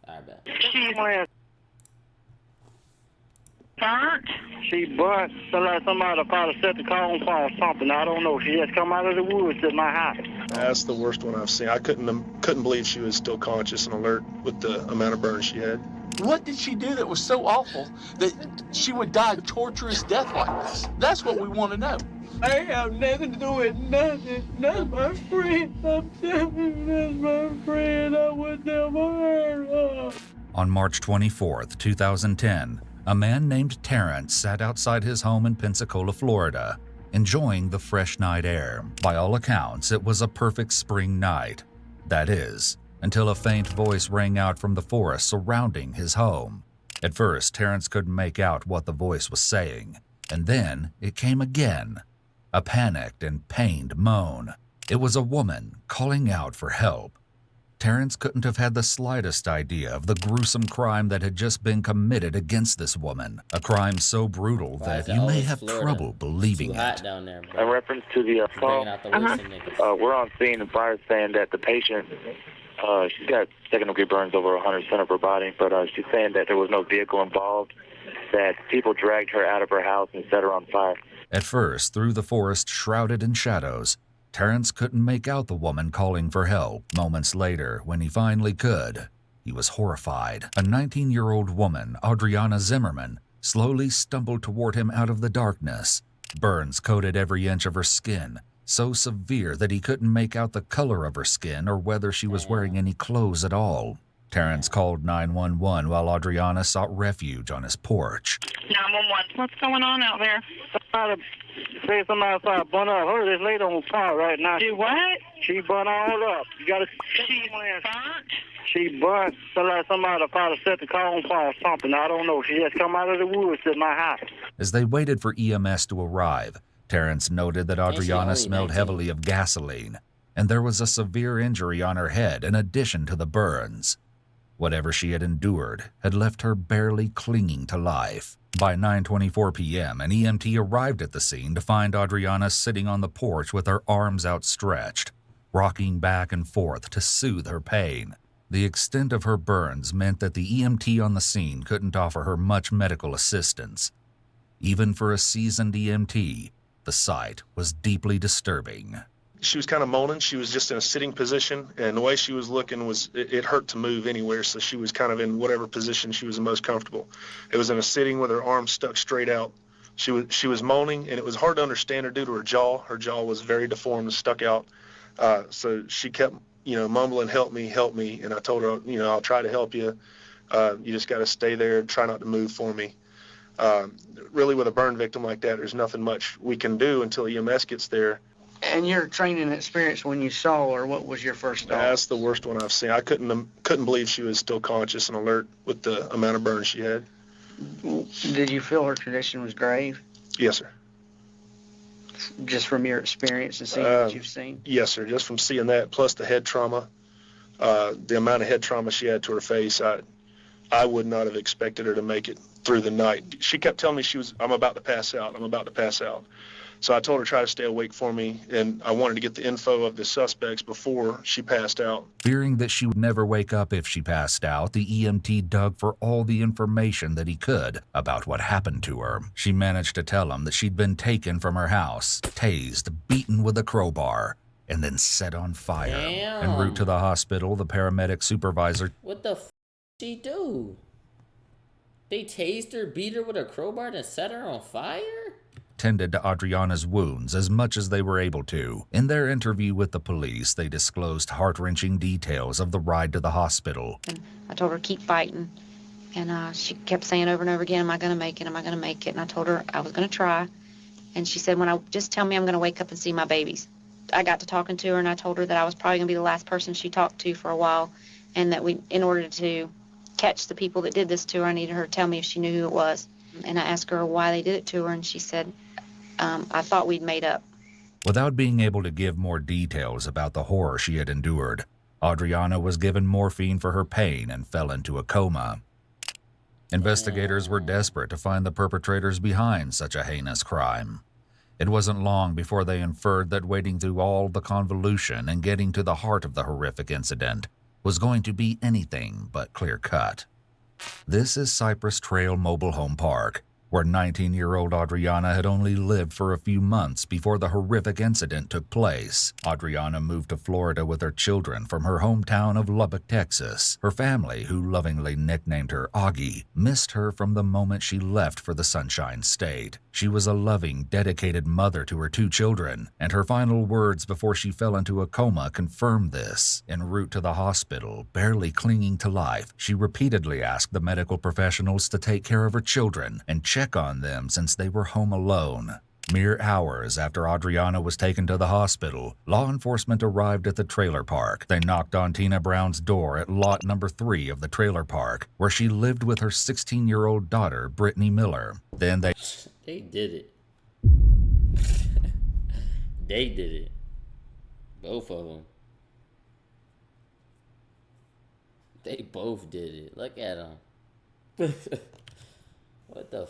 I bet. She went burnt. She burnt. So like somebody probably set the car on fire or something. I don't know. She just come out of the woods to my house. That's the worst one I've seen. I couldn't believe she was still conscious and alert with the amount of burns she had. What did she do that was so awful that she would die a torturous death like this? That's what we want to know. I have nothing to do with nothing. That's my friend. I'm telling you, that's my friend. I would never hurt her. On March 24th, 2010, a man named Terrence sat outside his home in Pensacola, Florida, enjoying the fresh night air. By all accounts, it was a perfect spring night. That is, until a faint voice rang out from the forest surrounding his home. At first, Terrence couldn't make out what the voice was saying, and then it came again. A panicked and pained moan. It was a woman calling out for help. Terrence couldn't have had the slightest idea of the gruesome crime that had just been committed against this woman. A crime so brutal that you may have trouble believing it. Down there, In reference to the call, we're on scene and fire saying that the patient, she's got second-degree burns over 100% of her body, but she's saying that there was no vehicle involved, that people dragged her out of her house and set her on fire. At first, through the forest shrouded in shadows, Terrence couldn't make out the woman calling for help. Moments later, when he finally could, he was horrified. A 19-year-old woman, Adriana Zimmerman, slowly stumbled toward him out of the darkness. Burns coated every inch of her skin, so severe that he couldn't make out the color of her skin or whether she was wearing any clothes at all. Terrence called 911 while Adriana sought refuge on his porch. 911. What's going on out there? Somebody burn up. Her, this lady on fire right now. Do what? She burnt all up. You gotta. She burnt? She burnt. So like somebody probably set the car on fire or something. I don't know. She just come out of the woods to my house. As they waited for EMS to arrive, Terrence noted that Adriana smelled heavily of gasoline, and there was a severe injury on her head in addition to the burns. Whatever she had endured had left her barely clinging to life. By 9:24 p.m., an EMT arrived at the scene to find Adriana sitting on the porch with her arms outstretched, rocking back and forth to soothe her pain. The extent of her burns meant that the EMT on the scene couldn't offer her much medical assistance. Even for a seasoned EMT, the sight was deeply disturbing. She was kind of moaning. She was just in a sitting position, and the way she was looking was it hurt to move anywhere, so she was kind of in whatever position she was the most comfortable. It was in a sitting with her arms stuck straight out. She was moaning, and it was hard to understand her due to her jaw. Her jaw was very deformed and stuck out. So she kept, mumbling, help me. And I told her, I'll try to help you. You just got to stay there and try not to move for me. Really, with a burn victim like that, there's nothing much we can do until EMS gets there. And your training experience when you saw her, what was your first thought? That's the worst one I've seen. I couldn't believe she was still conscious and alert with the amount of burns she had. Did you feel her condition was grave? Yes, sir. Just from your experience and seeing what you've seen? Yes, sir. Just from seeing that, plus the head trauma, the amount of head trauma she had to her face, I would not have expected her to make it through the night. She kept telling me I'm about to pass out. I'm about to pass out. So I told her to try to stay awake for me, and I wanted to get the info of the suspects before she passed out. Fearing that she would never wake up if she passed out, the EMT dug for all the information that he could about what happened to her. She managed to tell him that she'd been taken from her house, tased, beaten with a crowbar, and then set on fire. Damn. En route to the hospital, the paramedic supervisor... What the f*** did she do? They tased her, beat her with a crowbar, and set her on fire? Tended to Adriana's wounds as much as they were able to. In their interview with the police, they disclosed heart-wrenching details of the ride to the hospital. And I told her, keep fighting. And she kept saying over and over again, am I going to make it? Am I going to make it? And I told her I was going to try. And she said, just tell me I'm going to wake up and see my babies. I got to talking to her, and I told her that I was probably going to be the last person she talked to for a while, and that in order to catch the people that did this to her, I needed her to tell me if she knew who it was. And I asked her why they did it to her, and she said, I thought we'd made up. Without being able to give more details about the horror she had endured, Adriana was given morphine for her pain and fell into a coma. Investigators were desperate to find the perpetrators behind such a heinous crime. It wasn't long before they inferred that wading through all the convolution and getting to the heart of the horrific incident was going to be anything but clear-cut. This is Cypress Trail Mobile Home Park, where 19-year-old Adriana had only lived for a few months before the horrific incident took place. Adriana moved to Florida with her children from her hometown of Lubbock, Texas. Her family, who lovingly nicknamed her Augie, missed her from the moment she left for the Sunshine State. She was a loving, dedicated mother to her 2 children, and her final words before she fell into a coma confirmed this. En route to the hospital, barely clinging to life, she repeatedly asked the medical professionals to take care of her children and check on them since they were home alone. Mere hours after Adriana was taken to the hospital, law enforcement arrived at the trailer park. They knocked on Tina Brown's door at lot number 3 of the trailer park, where she lived with her 16-year-old daughter, Britney Miller. Then they did it. They did it. Both of them. They both did it. Look at them. What the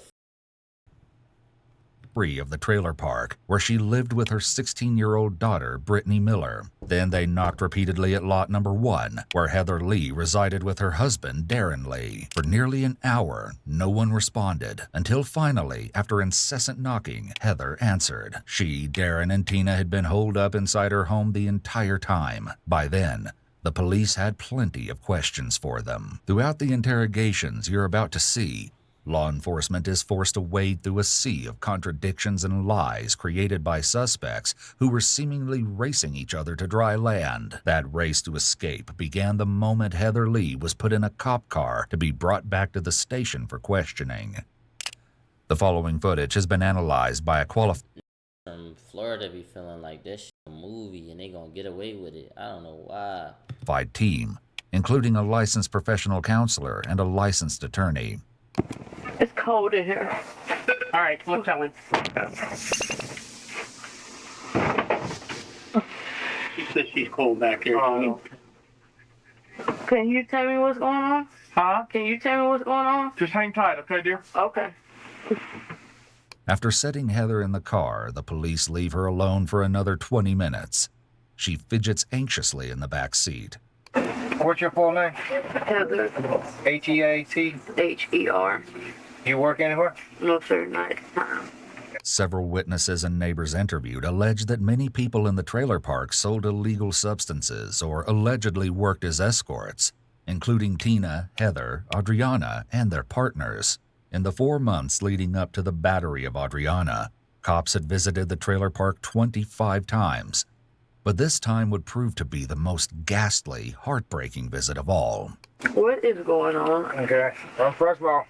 of the trailer park, where she lived with her 16-year-old daughter, Britney Miller. Then they knocked repeatedly at lot number 1, where Heather Lee resided with her husband, Darren Lee. For nearly an hour, no one responded, until finally, after incessant knocking, Heather answered. She, Darren, and Tina had been holed up inside her home the entire time. By then, the police had plenty of questions for them. Throughout the interrogations you're about to see, law enforcement is forced to wade through a sea of contradictions and lies created by suspects who were seemingly racing each other to dry land. That race to escape began the moment Heather Lee was put in a cop car to be brought back to the station for questioning. The following footage has been analyzed by a qualified from Florida be feeling like this shit a movie and they gonna get away with it. I don't know why. team, including a licensed professional counselor and a licensed attorney. It's cold in here. All right, come on, tell me. She said she's cold back here. Can you tell me what's going on? Huh? Can you tell me what's going on? Just hang tight, okay, dear? Okay. After setting Heather in the car, the police leave her alone for another 20 minutes. She fidgets anxiously in the back seat. What's your full name? Heather. H-E-A-T? H-E-R. You work anywhere? No, sir, not at the time. Several witnesses and neighbors interviewed alleged that many people in the trailer park sold illegal substances or allegedly worked as escorts, including Tina, Heather, Adriana, and their partners. In the 4 months leading up to the battery of Adriana, cops had visited the trailer park 25 times. But this time would prove to be the most ghastly, heartbreaking visit of all. What is going on? Okay. Well, first of all,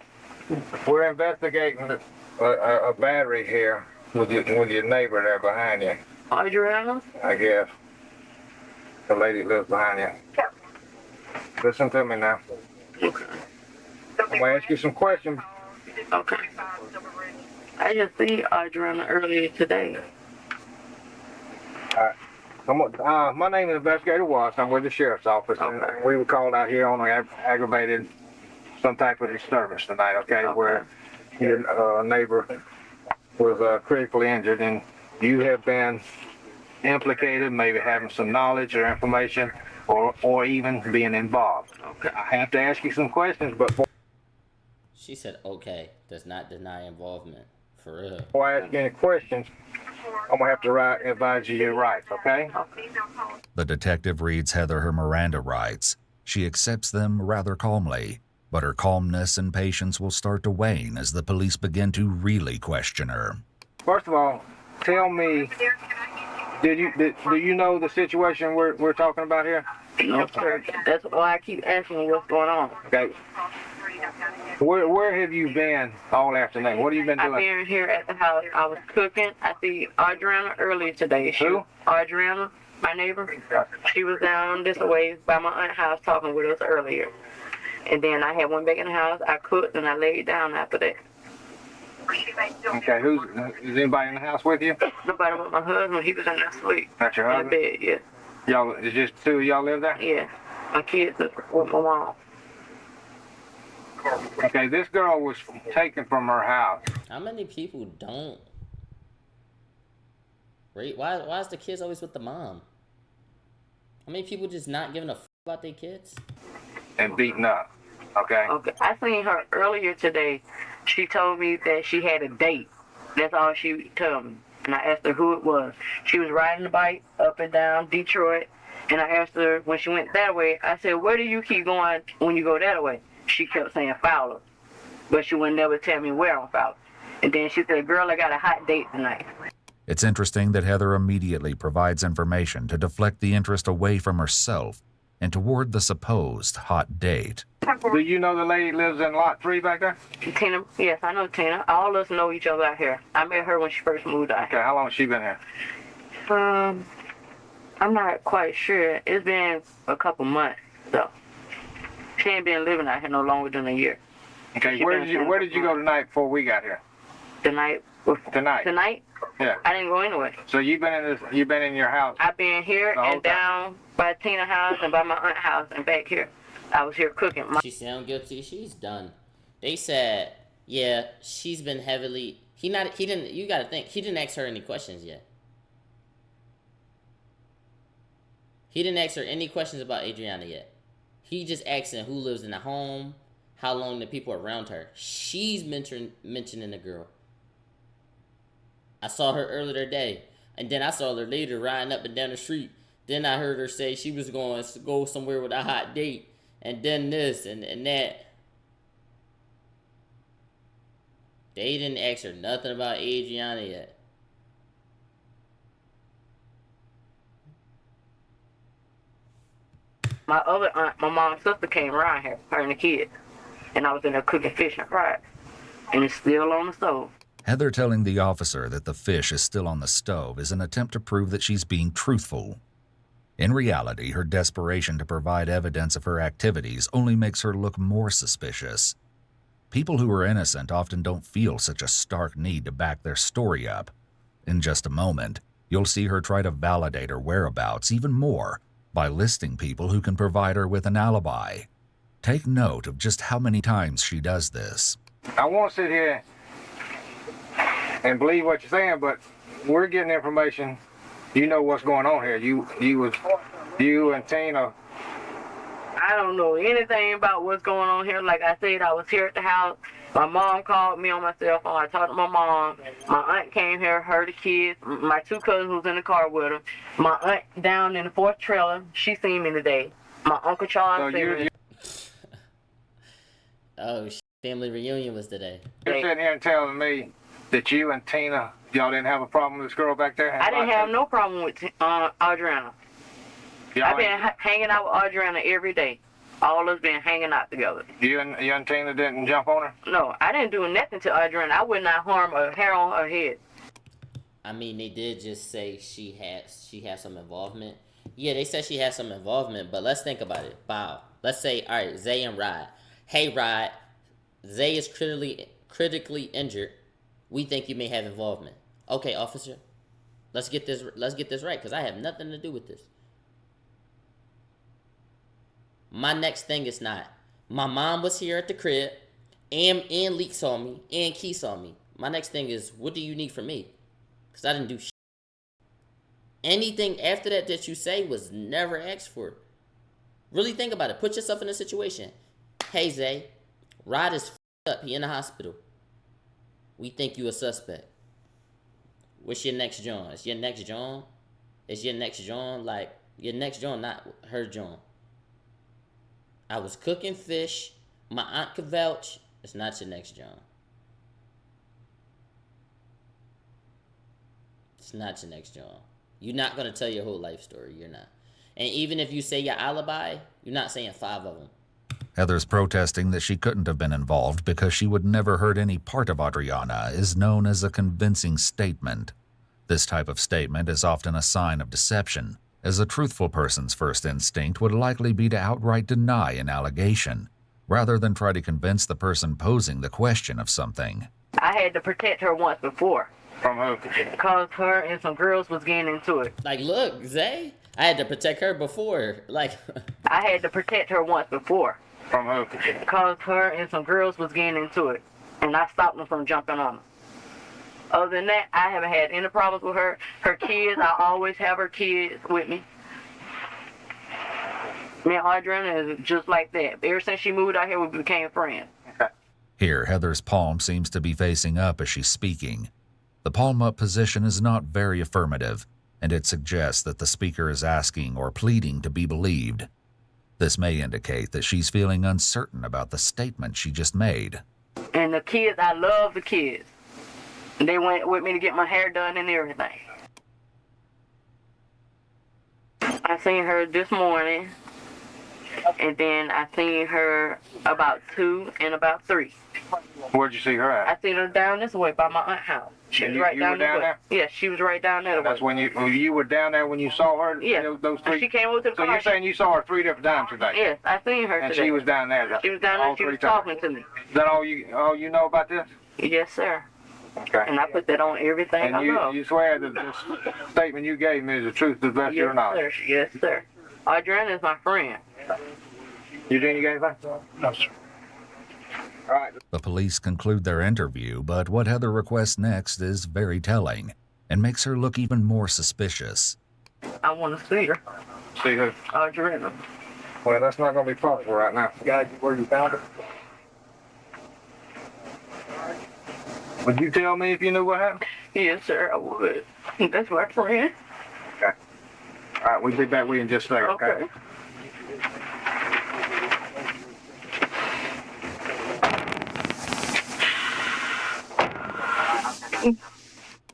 we're investigating a battery here with your neighbor there behind you. Adriana? I guess. The lady lives behind you. Listen to me now. Okay. I'm going to ask you some questions. Okay. I just seen Adriana earlier today. All right. My name is Investigator Watts. I'm with the Sheriff's Office. Okay. And we were called out here on an aggravated some type of disturbance tonight, okay? Where your neighbor was critically injured, and you have been implicated, maybe having some knowledge or information, or even being involved. Okay. I have to ask you some questions, but She said okay, does not deny involvement. For real. before I ask you any questions, I'm going to have to advise you your rights, okay? The detective reads Heather her Miranda rights. She accepts them rather calmly, but her calmness and patience will start to wane as the police begin to really question her. First of all, tell me, do you know the situation we're talking about here? No, sir. That's why I keep asking what's going on. Okay. Where have you been all afternoon? What have you been doing? I've been here at the house. I was cooking. I see Adriana earlier today. Who? Adriana, my neighbor. She was down this way by my aunt's house talking with us earlier. And then I had went back in the house. I cooked and I laid down after that. Okay, is anybody in the house with you? Nobody but my husband. He was in there asleep. That's your In husband? the bed, yeah. Y'all, is just two of y'all live there? Yeah. My kids with my mom. Okay, this girl was taken from her house. How many people don't? Why is the kids always with the mom? How many people just not giving a about their kids? and beaten up. Okay. Okay. I seen her earlier today. She told me that she had a date. That's all she told me. And I asked her who it was. She was riding the bike up and down Detroit. And I asked her when she went that way, I said, where do you keep going when you go that way? She kept saying Fowler. But she would never tell me where on Fowler. And then she said, girl, I got a hot date tonight. It's interesting that Heather immediately provides information to deflect the interest away from herself and toward the supposed hot date. Do you know the lady lives in lot 3 back there? Tina, yes, I know Tina. All of us know each other out here. I met her when she first moved out Okay, here. how long has she been here? I'm not quite sure. It's been a couple months, so she ain't been living out here no longer than a year. Okay, where did you go tonight before we got here? Tonight? Tonight? Yeah. I didn't go anywhere. So you've been in your house? I've been here The whole and down by Tina's house and by my aunt's house and back here. I was here cooking. She sound guilty. She's done. They said, yeah, she's been heavily. You gotta think, he didn't ask her any questions yet. He didn't ask her any questions about Adriana yet. He just asking who lives in the home, how long the people around her. She's mentioning the girl. I saw her earlier today, and then I saw her later riding up and down the street. Then I heard her say she was going to go somewhere with a hot date, and then this and that. They didn't ask her nothing about Adriana yet. My other aunt, my mom's sister, came around here, her and the kids, and I was in there cooking fish and fries, and it's still on the stove. Heather telling the officer that the fish is still on the stove is an attempt to prove that she's being truthful. In reality, her desperation to provide evidence of her activities only makes her look more suspicious. People who are innocent often don't feel such a stark need to back their story up. In just a moment, you'll see her try to validate her whereabouts even more by listing people who can provide her with an alibi. Take note of just how many times she does this. I won't sit here and believe what you're saying, but we're getting information. You know what's going on here. You and Tina. I don't know anything about what's going on here. Like I said, I was here at the house. My mom called me on my cell phone. I talked to my mom. My aunt came here, her, the kids. My 2 cousins was in the car with her. My aunt down in the 4th trailer, she seen me today. My Uncle Charles So Oh, family reunion was today. you're sitting here and telling me that you and Tina, y'all didn't have a problem with this girl back there? I didn't have no problem with Adriana. I've been hanging out with Adriana every day. All of us been hanging out together. You and Tina didn't jump on her? No, I didn't do nothing to Adriana. I would not harm a hair on her head. I mean, they did just say she had some involvement. Yeah, they said she had some involvement, but let's think about it. Wow. Let's say, all right, Zay and Rod. Hey, Rod, Zay is critically injured. We think you may have involvement. Okay, officer, let's get this right, because I have nothing to do with this. My next thing is not, my mom was here at the crib, and Leek saw me, and Key saw me. My next thing is, what do you need from me? Because I didn't do shit. Anything after that you say was never asked for. Really think about it. Put yourself in a situation. Hey, Zay, Rod is up. He in the hospital. We think you a suspect. What's your next John? Is your next John? Is your next John like your next John, not her John? I was cooking fish. My aunt could vouch. It's not your next John. It's not your next John. You're not going to tell your whole life story. You're not. And even if you say your alibi, you're not saying 5 of them. Heather's protesting that she couldn't have been involved because she would never heard any part of Adriana is known as a convincing statement. This type of statement is often a sign of deception, as a truthful person's first instinct would likely be to outright deny an allegation, rather than try to convince the person posing the question of something. I had to protect her once before. From who? Because her and some girls was getting into it. Like, look, Zay, I had to protect her before. Like, I had to protect her once before. From who? Because her and some girls was getting into it. And I stopped them from jumping on her. Other than that, I haven't had any problems with her. Her kids, I always have her kids with me. Me and Adriana is just like that. Ever since she moved out here, we became friends. Okay. Here, Heather's palm seems to be facing up as she's speaking. The palm-up position is not very affirmative, and it suggests that the speaker is asking or pleading to be believed. This may indicate that she's feeling uncertain about the statement she just made. And the kids, I love the kids. They went with me to get my hair done and everything. I seen her this morning, and then I seen her about 2 and about 3. Where'd you see her I at? seen her down this way by my aunt's house. She was right down this way. Yeah, she was right down there. That's when you were down there when you saw her? Yeah. Those 3? She came over to the So car. you're saying you saw her 3 different times today? Yes, I seen her And today. she was down there? She was down there. She was talking to me. Is that all you know about this? Yes, sir. Okay. And I put that on everything I love. And you swear that this statement you gave me is the truth to the best of your knowledge? Sir. Yes, sir. Adriana is my friend. Eugene, you got anything? No, sir. All right. The police conclude their interview, but what Heather requests next is very telling and makes her look even more suspicious. I want to see her. See who? Adriana. Well, that's not going to be possible right now. Guys, where you found her? Would you tell me if you knew what happened? Yes, sir, I would. That's my friend. Okay. All right, we'll be back with you in just a second, okay?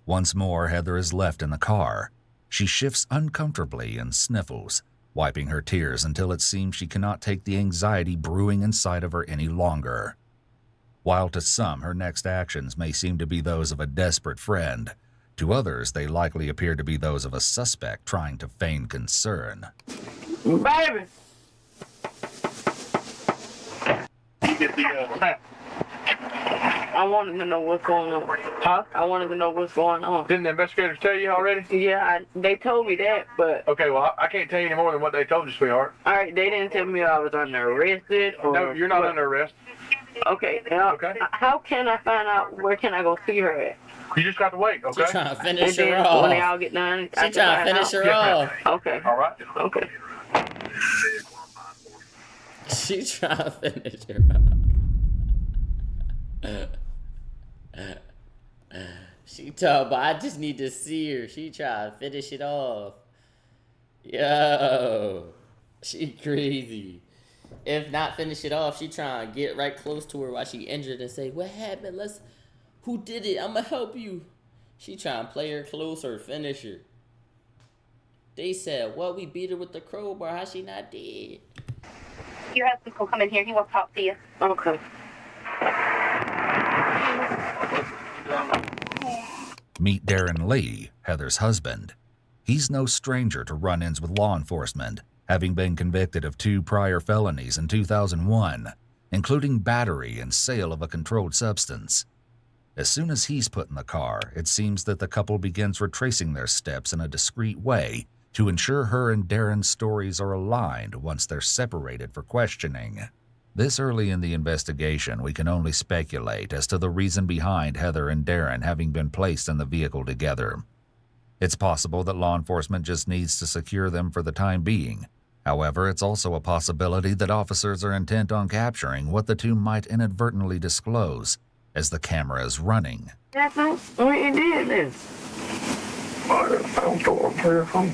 Once more, Heather is left in the car. She shifts uncomfortably and sniffles, wiping her tears until it seems she cannot take the anxiety brewing inside of her any longer. While to some her next actions may seem to be those of a desperate friend, to others they likely appear to be those of a suspect trying to feign concern. Baby! You get the, I wanted to know what's going on. huh? I wanted to know what's going on. Didn't the investigators tell you already? Yeah, they told me that, but... Okay, well, I can't tell you any more than what they told you, sweetheart. All right, they didn't tell me I was under arrested or... No, you're not under arrest. Okay, now, Okay. how can I find out where can I go see her at? You just got to wait, She okay? trying to And finish then her off. when they all get done... She trying to finish her off. Okay, All right. okay. She trying to finish her off. She told, but I just need to see her. She trying to finish it off. Yo, she crazy. If not finish it off, she trying to get right close to her while she injured and say, "What happened? Who did it? I'ma help you." She trying to play her closer, finish her. They said, "Well, we beat her with the crowbar. How she not dead?" Your husband will come in here. He wants to talk to you. Okay. Meet Darren Lee, Heather's husband. He's no stranger to run-ins with law enforcement, having been convicted of 2 prior felonies in 2001, including battery and sale of a controlled substance. As soon as he's put in the car, it seems that the couple begins retracing their steps in a discreet way to ensure her and Darren's stories are aligned once they're separated for questioning. This early in the investigation, we can only speculate as to the reason behind Heather and Darren having been placed in the vehicle together. It's possible that law enforcement just needs to secure them for the time being. However, it's also a possibility that officers are intent on capturing what the two might inadvertently disclose as the camera is running. That's not what you did then. I'm talking from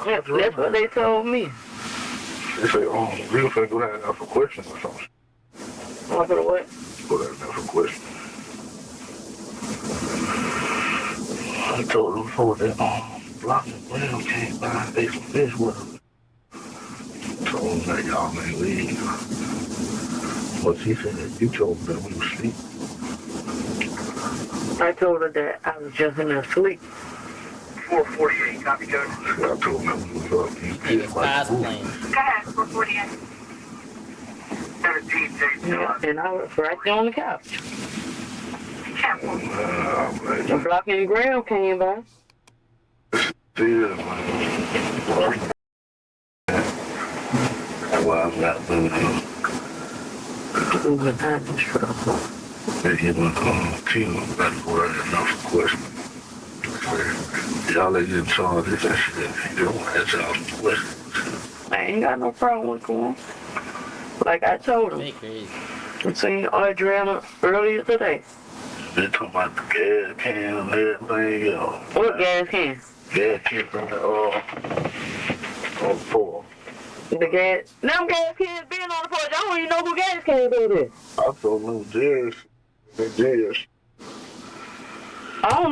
That's what they told me. They say, oh, real finna go down and ask some questions or something. I'm gonna what? Go down and ask some questions. I told them before that Block and Brown came by and ate some fish with them. Told them that y'all may leave. But she said that you told them that we were asleep. I told her that I was just in her sleep. 448, copy code. See, I told them that we was up. He was cosplaying. Go ahead, 448. 17, Yeah, and I was right there on the couch. The Block and Graham came by. See that, man. That's why I'm not moving. Moving behind this truck. They give me a team back for enough questions. Y'all let you charge this and shit if you don't. That's all. I ain't got no problem with going. Like I told him. They crazy. I seen Adriana earlier today. They talking about the gas can and everything else. What gas can? Gas can from the on floor. The gas. Them gas cans being on the porch. I don't even know who gas cans over there. I told them Jerry's.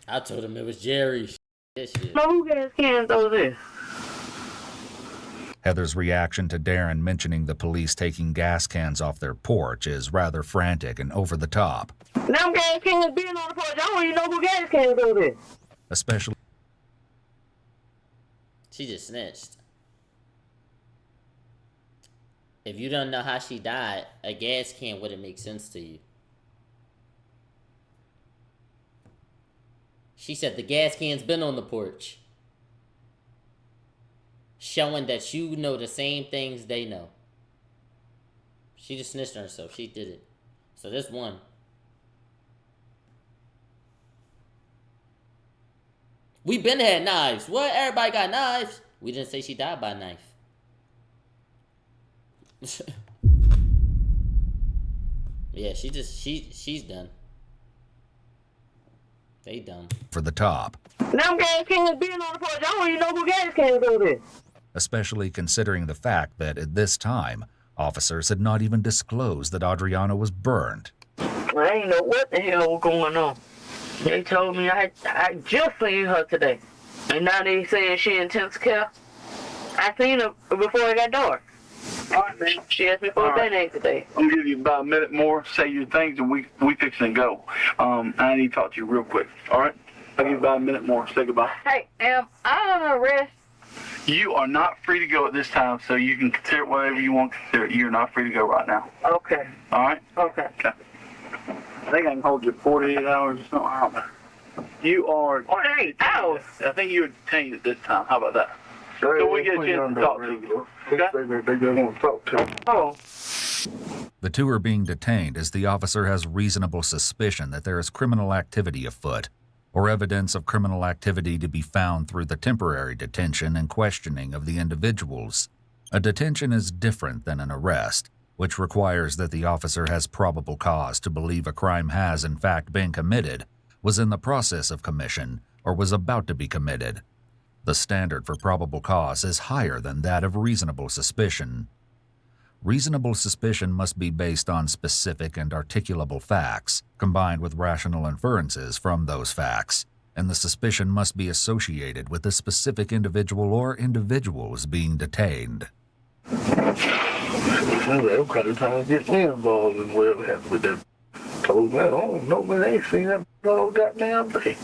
I told him it was Jerry. This shit. No, who gas cans over there? Heather's reaction to Darren mentioning the police taking gas cans off their porch is rather frantic and over the top. Them gas cans being on the porch. I don't even know who gas cans over there. Especially. She just snitched. If you don't know how she died, a gas can wouldn't make sense to you. She said the gas can's been on the porch. Showing that you know the same things they know. She just snitched on herself. She did it. So this one. We been had knives. What? Everybody got knives. We didn't say she died by knife. Yeah, she's done. They done. For the top. Them gas cans being on the porch. I don't even know who gas cans over there. Especially considering the fact that at this time, officers had not even disclosed that Adriana was burned. I ain't know what the hell was going on. They told me I just seen her today. And now they saying she in intensive care. I seen her before it got dark. All right, man. She asked me for a band-aid today. I'm gonna give you about a minute more, say your things, and we fixing to go. I need to talk to you real quick. All right? I'll give you about a minute more. Say goodbye. Hey, am I on arrest? You are not free to go at this time, so you can consider whatever you want to consider. You're not free to go right now. Okay. All right? Okay. Okay. I think I can hold you 48 hours or something. I don't know. You are... 48 hours? I think you're detained at this time. How about that? So we get a chance to talk to you. Okay? They just want to talk to you. Oh. The two are being detained as the officer has reasonable suspicion that there is criminal activity afoot, or evidence of criminal activity to be found through the temporary detention and questioning of the individuals. A detention is different than an arrest, which requires that the officer has probable cause to believe a crime has in fact been committed, was in the process of commission, or was about to be committed. The standard for probable cause is higher than that of reasonable suspicion. Reasonable suspicion must be based on specific and articulable facts, combined with rational inferences from those facts, and the suspicion must be associated with the specific individual or individuals being detained. They're kind of trying to get me involved in whatever happened with them. Told me, I don't know, man, they ain't seen that whole goddamn thing.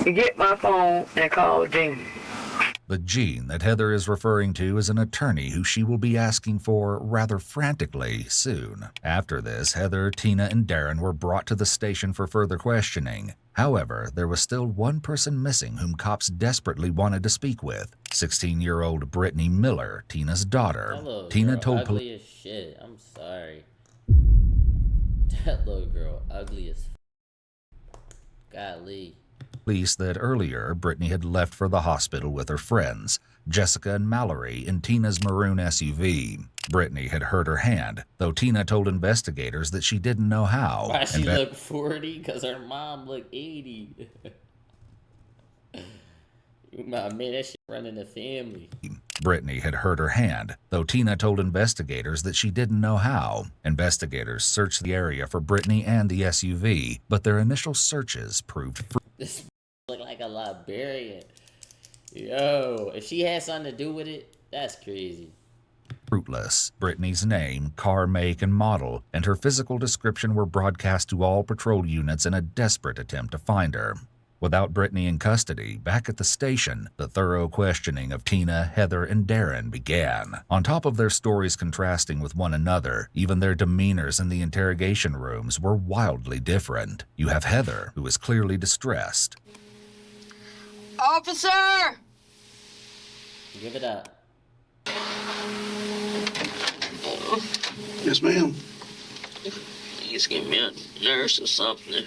You get my phone and call Gene. The Gene that Heather is referring to is an attorney who she will be asking for rather frantically soon. After this, Heather, Tina, and Darren were brought to the station for further questioning. However, there was still one person missing whom cops desperately wanted to speak with. 16-year-old Britney Miller, Tina's daughter. That Tina girl told ugly as shit. I'm sorry. That little girl ugly as golly. police that earlier Britney had left for the hospital with her friends, Jessica and Mallory, in Tina's maroon SUV. Britney had hurt her hand, though Tina told investigators that she didn't know how. Why she looked 40? Because her mom looked 80. Man, that shit running the family. Britney had hurt her hand, though Tina told investigators that she didn't know how. Investigators searched the area for Britney and the SUV, but their initial searches proved fruitless. This look like a librarian. Yo, if she had something to do with it, that's crazy. Fruitless. Britney's name, car make, and model, and her physical description were broadcast to all patrol units in a desperate attempt to find her. Without Britney in custody, back at the station, the thorough questioning of Tina, Heather, and Darren began. On top of their stories contrasting with one another, even their demeanors in the interrogation rooms were wildly different. You have Heather, who is clearly distressed. Officer! Give it up. Yes, ma'am. Please give me a nurse or something.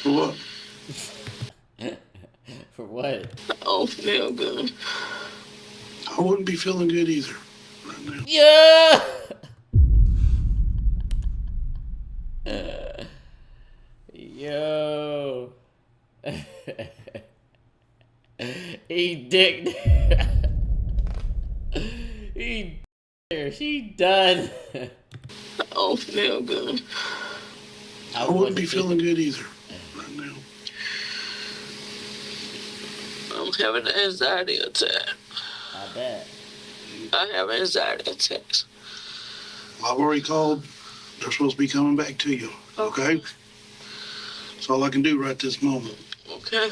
For what? For what? I don't feel good. I wouldn't be feeling good either right now. Yeah. Yo. He dicked. He there. She done. I don't feel good. I wouldn't be feeling good either right now. I'm having an anxiety attack. I bet. I have anxiety attacks. I've already called. They're supposed to be coming back to you. Okay? That's all I can do right this moment. Okay.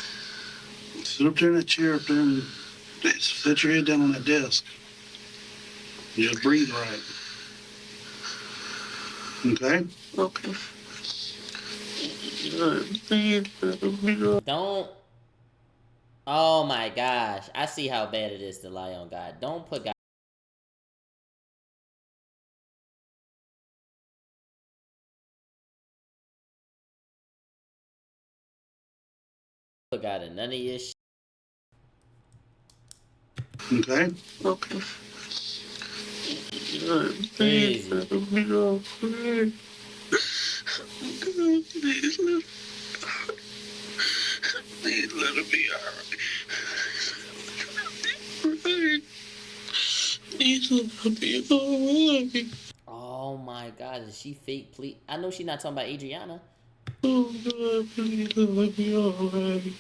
Sit up there in that chair up there and set your head down on that desk. And just breathe right. Okay? Okay. Don't. Oh my gosh. I see how bad it is to lie on God. Don't put God. Put God in none of your shit. Okay? Okay. Crazy. Please let it be alright. Please let it be alright. Oh my God. Is she fake? Please. I know she's not talking about Adriana. Oh God, please let it be alright.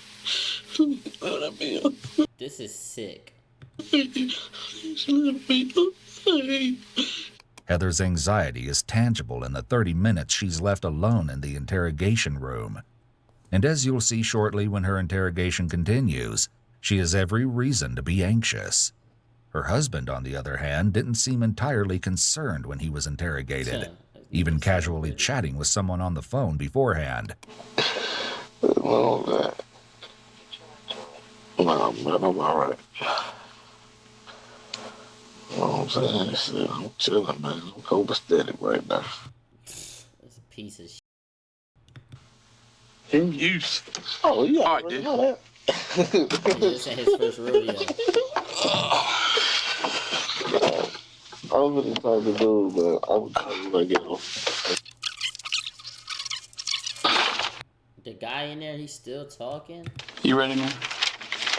Please let it be alright. This is sick. Please let it be alright. Heather's anxiety is tangible in the 30 minutes she's left alone in the interrogation room. And as you'll see shortly when her interrogation continues, she has every reason to be anxious. Her husband, on the other hand, didn't seem entirely concerned when he was interrogated, even casually chatting with someone on the phone beforehand. No, man. No, man, I'm alright. You know what I'm saying? I'm chilling, man. I'm copacetic right now. It's a piece of shit. In use. Oh, yeah. All right, dude. Know that. This ain't his first rodeo. I was really trying to do, but I'm coming when I get home. The guy in there, he's still talking? You ready, man?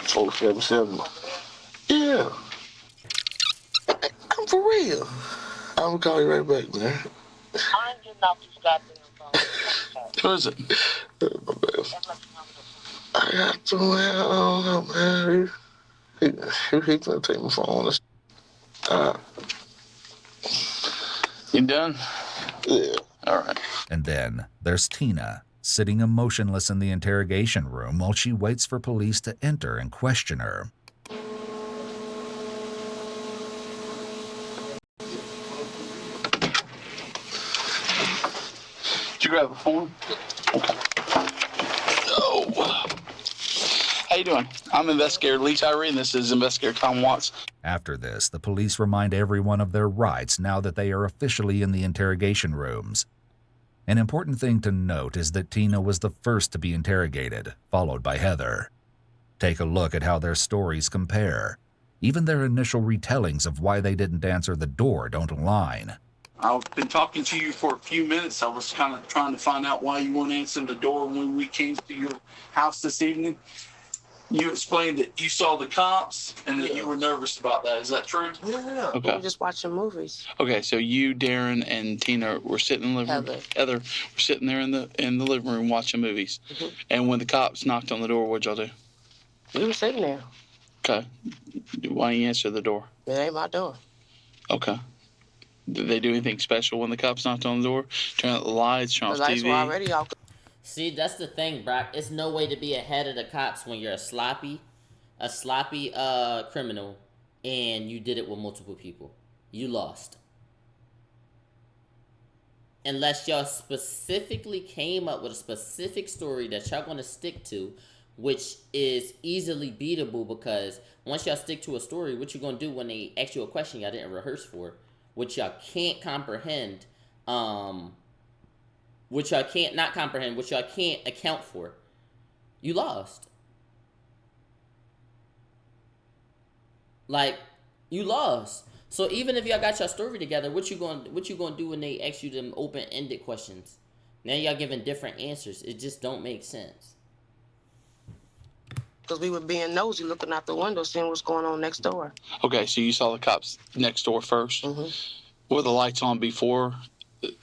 477. Yeah. I'm for real. I'm gonna call you right back, man. I'm getting off this goddamn phone. Who is it? My bad. I got to, man. I don't know, man. He gonna take my phone. You done? Yeah. All right. And then there's Tina, sitting emotionless in the interrogation room while she waits for police to enter and question her. Did you grab a form? Okay. Oh. How you doing? I'm Investigator Lee Tyree, and this is Investigator Tom Watts. After this, the police remind everyone of their rights now that they are officially in the interrogation rooms. An important thing to note is that Tina was the first to be interrogated, followed by Heather. Take a look at how their stories compare. Even their initial retellings of why they didn't answer the door don't align. I've been talking to you for a few minutes. I was kind of trying to find out why you weren't answering the door when we came to your house this evening. You explained that you saw the cops and that you were nervous about that. Is that true? Yeah. Okay. We were just watching movies. Okay, so you, Darren, and Tina were sitting in the living room. Heather were sitting there in the living room watching movies. Mm-hmm. And when the cops knocked on the door, what'd y'all do? We were sitting there. Okay. Why didn't you answer the door? It ain't my door. Okay. Did they do anything special when the cops knocked on the door? Turn out the lights, turn off TV? The lights were already off. See, that's the thing, Brock. It's no way to be ahead of the cops when you're a sloppy criminal and you did it with multiple people. You lost. Unless y'all specifically came up with a specific story that y'all gonna stick to, which is easily beatable, because once y'all stick to a story, what you gonna do when they ask you a question y'all didn't rehearse for, which y'all can't comprehend, which y'all can't account for? You lost. Like, you lost. So even if y'all got your story together, what you gonna do when they ask you them open-ended questions? Now y'all giving different answers. It just don't make sense. Because we were being nosy, looking out the window, seeing what's going on next door. Okay, so you saw the cops next door first. Were the lights on before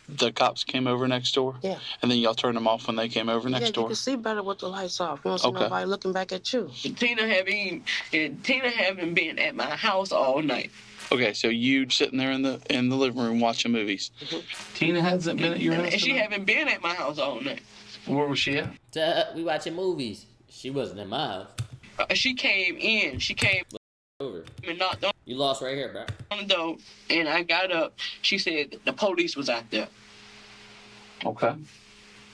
the cops came over next door? Yeah. And then y'all turned them off when they came over next door? Yeah, you can see better with the lights off. You don't see nobody looking back at you. Tina haven't been at my house all night. Okay, so you sitting there in the living room watching movies. Tina hasn't been at your house? And she haven't been at my house all night. Where was she at? We watching movies. She wasn't in my house. She came in. She came over. And knocked on. You lost right here, bro. On the door, and I got up. She said the police was out there. Okay.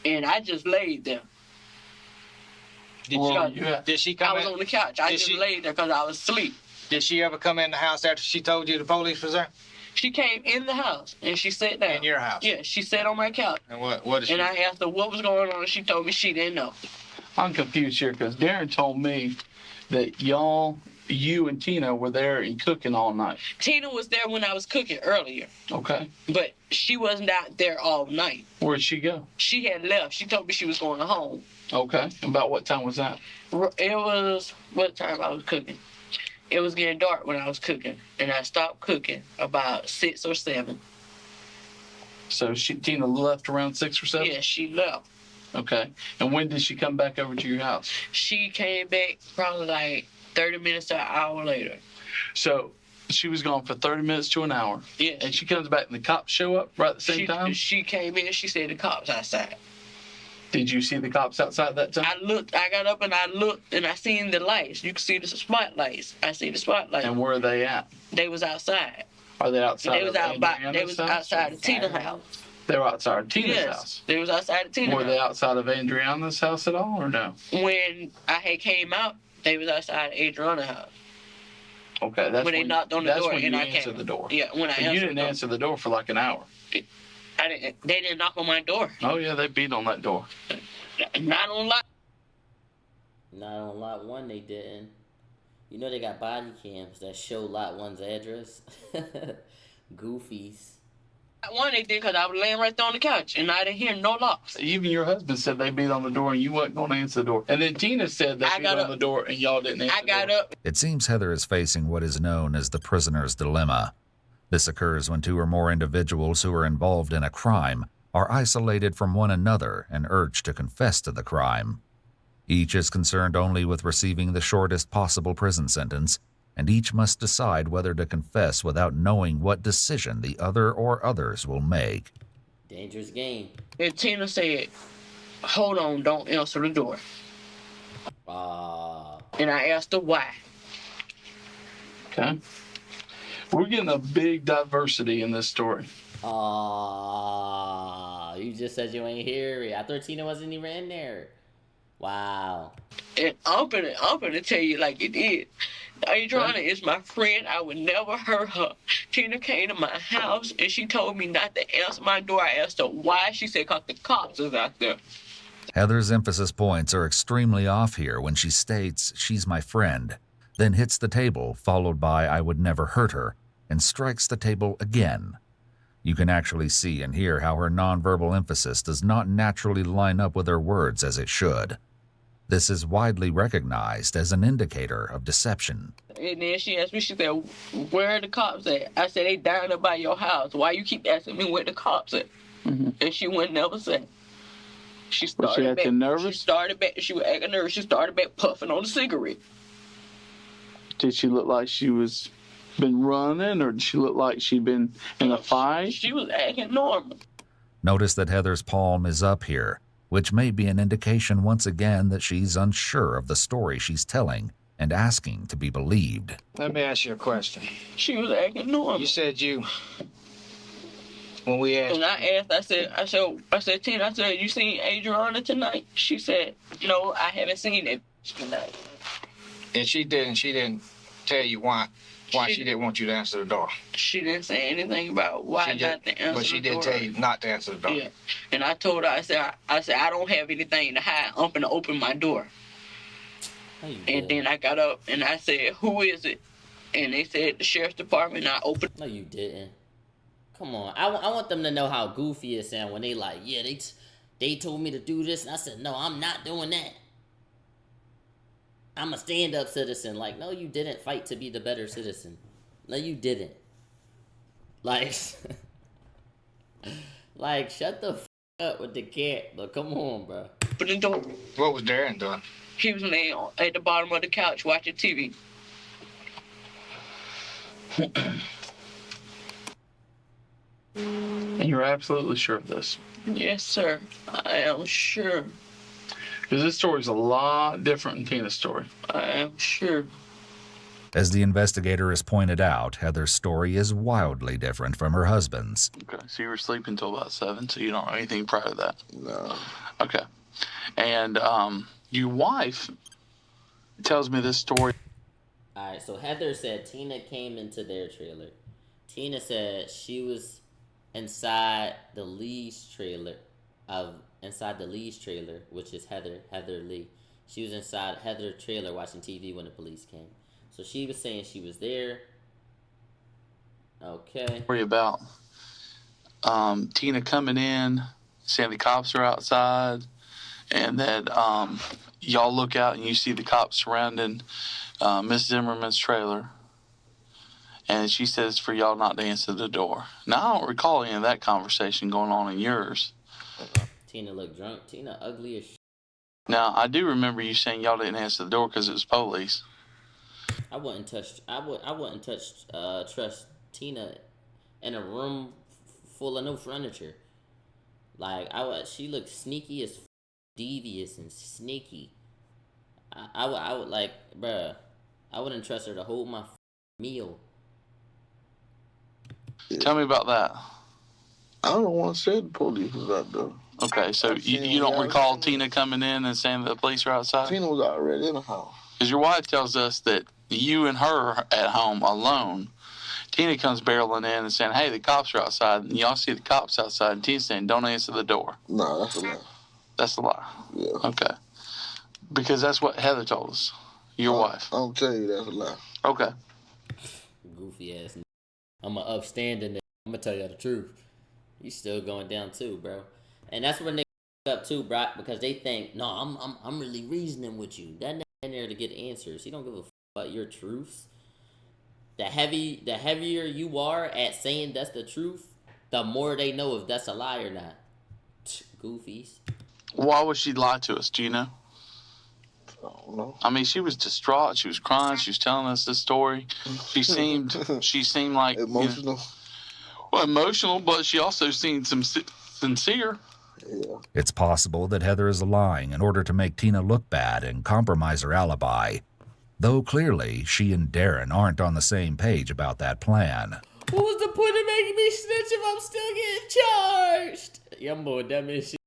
And I just laid there. Did she come I was in? on the couch. I just laid there because I was asleep. Did she ever come in the house after she told you the police was there? She came in the house and she sat down. In your house? Yeah, she sat on my couch. And what did she? And I asked her what was going on, and she told me she didn't know. I'm confused here because Darren told me that you and Tina were there and cooking all night. Tina was there when I was cooking earlier. Okay. But she wasn't out there all night. Where'd she go? She had left. She told me she was going home. Okay. About what time was that? It was what time I was cooking. It was getting dark when I was cooking, and I stopped cooking about 6 or 7. So Tina left around 6 or 7? Yeah, she left. Okay. And when did she come back over to your house? She came back probably like 30 minutes to an hour later. So she was gone for 30 minutes to an hour. Yes. And she comes back and the cops show up right at the same time? She came in and she said the cops outside. Did you see the cops outside that time? I got up and I looked and I seen the lights. You can see the spotlights. I see the spotlights. And where are they at? They was outside. Are they outside? They was outside of Tina's house. They were outside of Tina's yes, house? They was outside of Tina's house. Were they outside of Adriana's house at all or no? When I had came out, they was outside of Adriana's house. Okay, that's when they knocked on the door when and you I answered came. the door. Yeah, when I answered. You didn't answer the door for like an hour. They didn't knock on my door. Oh yeah, they beat on that door. Not on lot. Not on lot 1, they didn't. You know they got body cams that show lot 1's address. Goofies. Lot 1 they did because I was laying right there on the couch and I didn't hear no locks. Even your husband said they beat on the door and you wasn't going to answer the door. And then Tina said they beat on the door and y'all didn't answer the door. I got up. It seems Heather is facing what is known as the prisoner's dilemma. This occurs when 2 or more individuals who are involved in a crime are isolated from one another and urged to confess to the crime. Each is concerned only with receiving the shortest possible prison sentence, and each must decide whether to confess without knowing what decision the other or others will make. Dangerous game. And Tina said, hold on, don't answer the door. And I asked her why. Okay. We're getting a big diversity in this story. You just said you ain't hear it. I thought Tina wasn't even in there. Wow. And I'm gonna tell you like it is. Adriana is my friend. I would never hurt her. Tina came to my house and she told me not to answer my door. I asked her why. She said because the cops is out there. Heather's emphasis points are extremely off here when she states she's my friend, then hits the table, followed by I would never hurt her, and strikes the table again. You can actually see and hear how her nonverbal emphasis does not naturally line up with her words as it should. This is widely recognized as an indicator of deception. And then she asked me, she said, where are the cops at? I said, they down there by your house. Why you keep asking me where the cops at? Mm-hmm. And she wouldn't never say. She acting nervous? She was acting nervous. She started back puffing on the cigarette. Did she look like she was been running, or did she look like she'd been in a fight? She was acting normal. Notice that Heather's palm is up here, which may be an indication once again that she's unsure of the story she's telling and asking to be believed. Let me ask you a question. She was acting normal. You said when we asked. And I said, Tina, you seen Adriana tonight? She said, no, I haven't seen it tonight. And she didn't tell you why she didn't want you to answer the door. She didn't say anything about why not to answer the door. But she did tell you not to answer the door. Yeah. And I told her, I said, I don't have anything to hide. I'm going to open my door. And then I got up and I said, who is it? And they said the sheriff's department not open. No, you didn't. Come on. I want them to know how goofy it sound when they like, yeah, they told me to do this, and I said, no, I'm not doing that. I'm a stand-up citizen. Like, no, you didn't fight to be the better citizen. No, you didn't. Like, like, shut the f up with the cat. But come on, bro. But the door. What was Darren doing? He was laying at the bottom of the couch watching TV. And you're absolutely sure of this? Yes, sir. I am sure. Because this story's a lot different than Tina's story. I am sure. As the investigator has pointed out, Heather's story is wildly different from her husband's. Okay, so you were sleeping until about 7, so you don't know anything prior to that? No. Okay. And your wife tells me this story. Alright, so Heather said Tina came into their trailer. Tina said she was inside the Lee's trailer, which is Heather Lee. She was inside Heather's trailer watching TV when the police came. So she was saying she was there. Okay. Worry about Tina coming in, saying the cops are outside, and that y'all look out and you see the cops surrounding Miss Zimmerman's trailer. And she says for y'all not to answer the door. Now, I don't recall any of that conversation going on in yours. Tina looked drunk. Tina ugly as shit. Now, I do remember you saying y'all didn't answer the door because it was police. I wouldn't trust Tina in a room full of no furniture. Like, she looked sneaky as devious and sneaky. I would like, bruh, I wouldn't trust her to hold my meal. Tell me about that. I don't want to say the police was out there. Okay, so you don't recall Tina coming in and saying that the police are outside? Tina was already in the house. Because your wife tells us that you and her at home alone. Tina comes barreling in and saying, hey, the cops are outside. And y'all see the cops outside. And Tina's saying, don't answer the door. No, that's a lie. That's a lie? Yeah. Okay. Because that's what Heather told us. Your wife. I'll tell you that's a lie. Okay. Goofy ass. I'm an upstanding nigga. I'm gonna tell you the truth. You still going down too, bro. And that's where niggas up too, bro, because they think, no, I'm really reasoning with you. That nigga in there to get answers. He don't give a fuck about your truths. The heavier you are at saying that's the truth, the more they know if that's a lie or not. Goofies. Why would she lie to us? Do you know? I don't know. I mean, she was distraught. She was crying. She was telling us this story. She seemed like emotional. Emotional, but she also seemed sincere. Yeah. It's possible that Heather is lying in order to make Tina look bad and compromise her alibi, though clearly she and Darren aren't on the same page about that plan. What was the point of making me snitch if I'm still getting charged? Young boy, that means shit.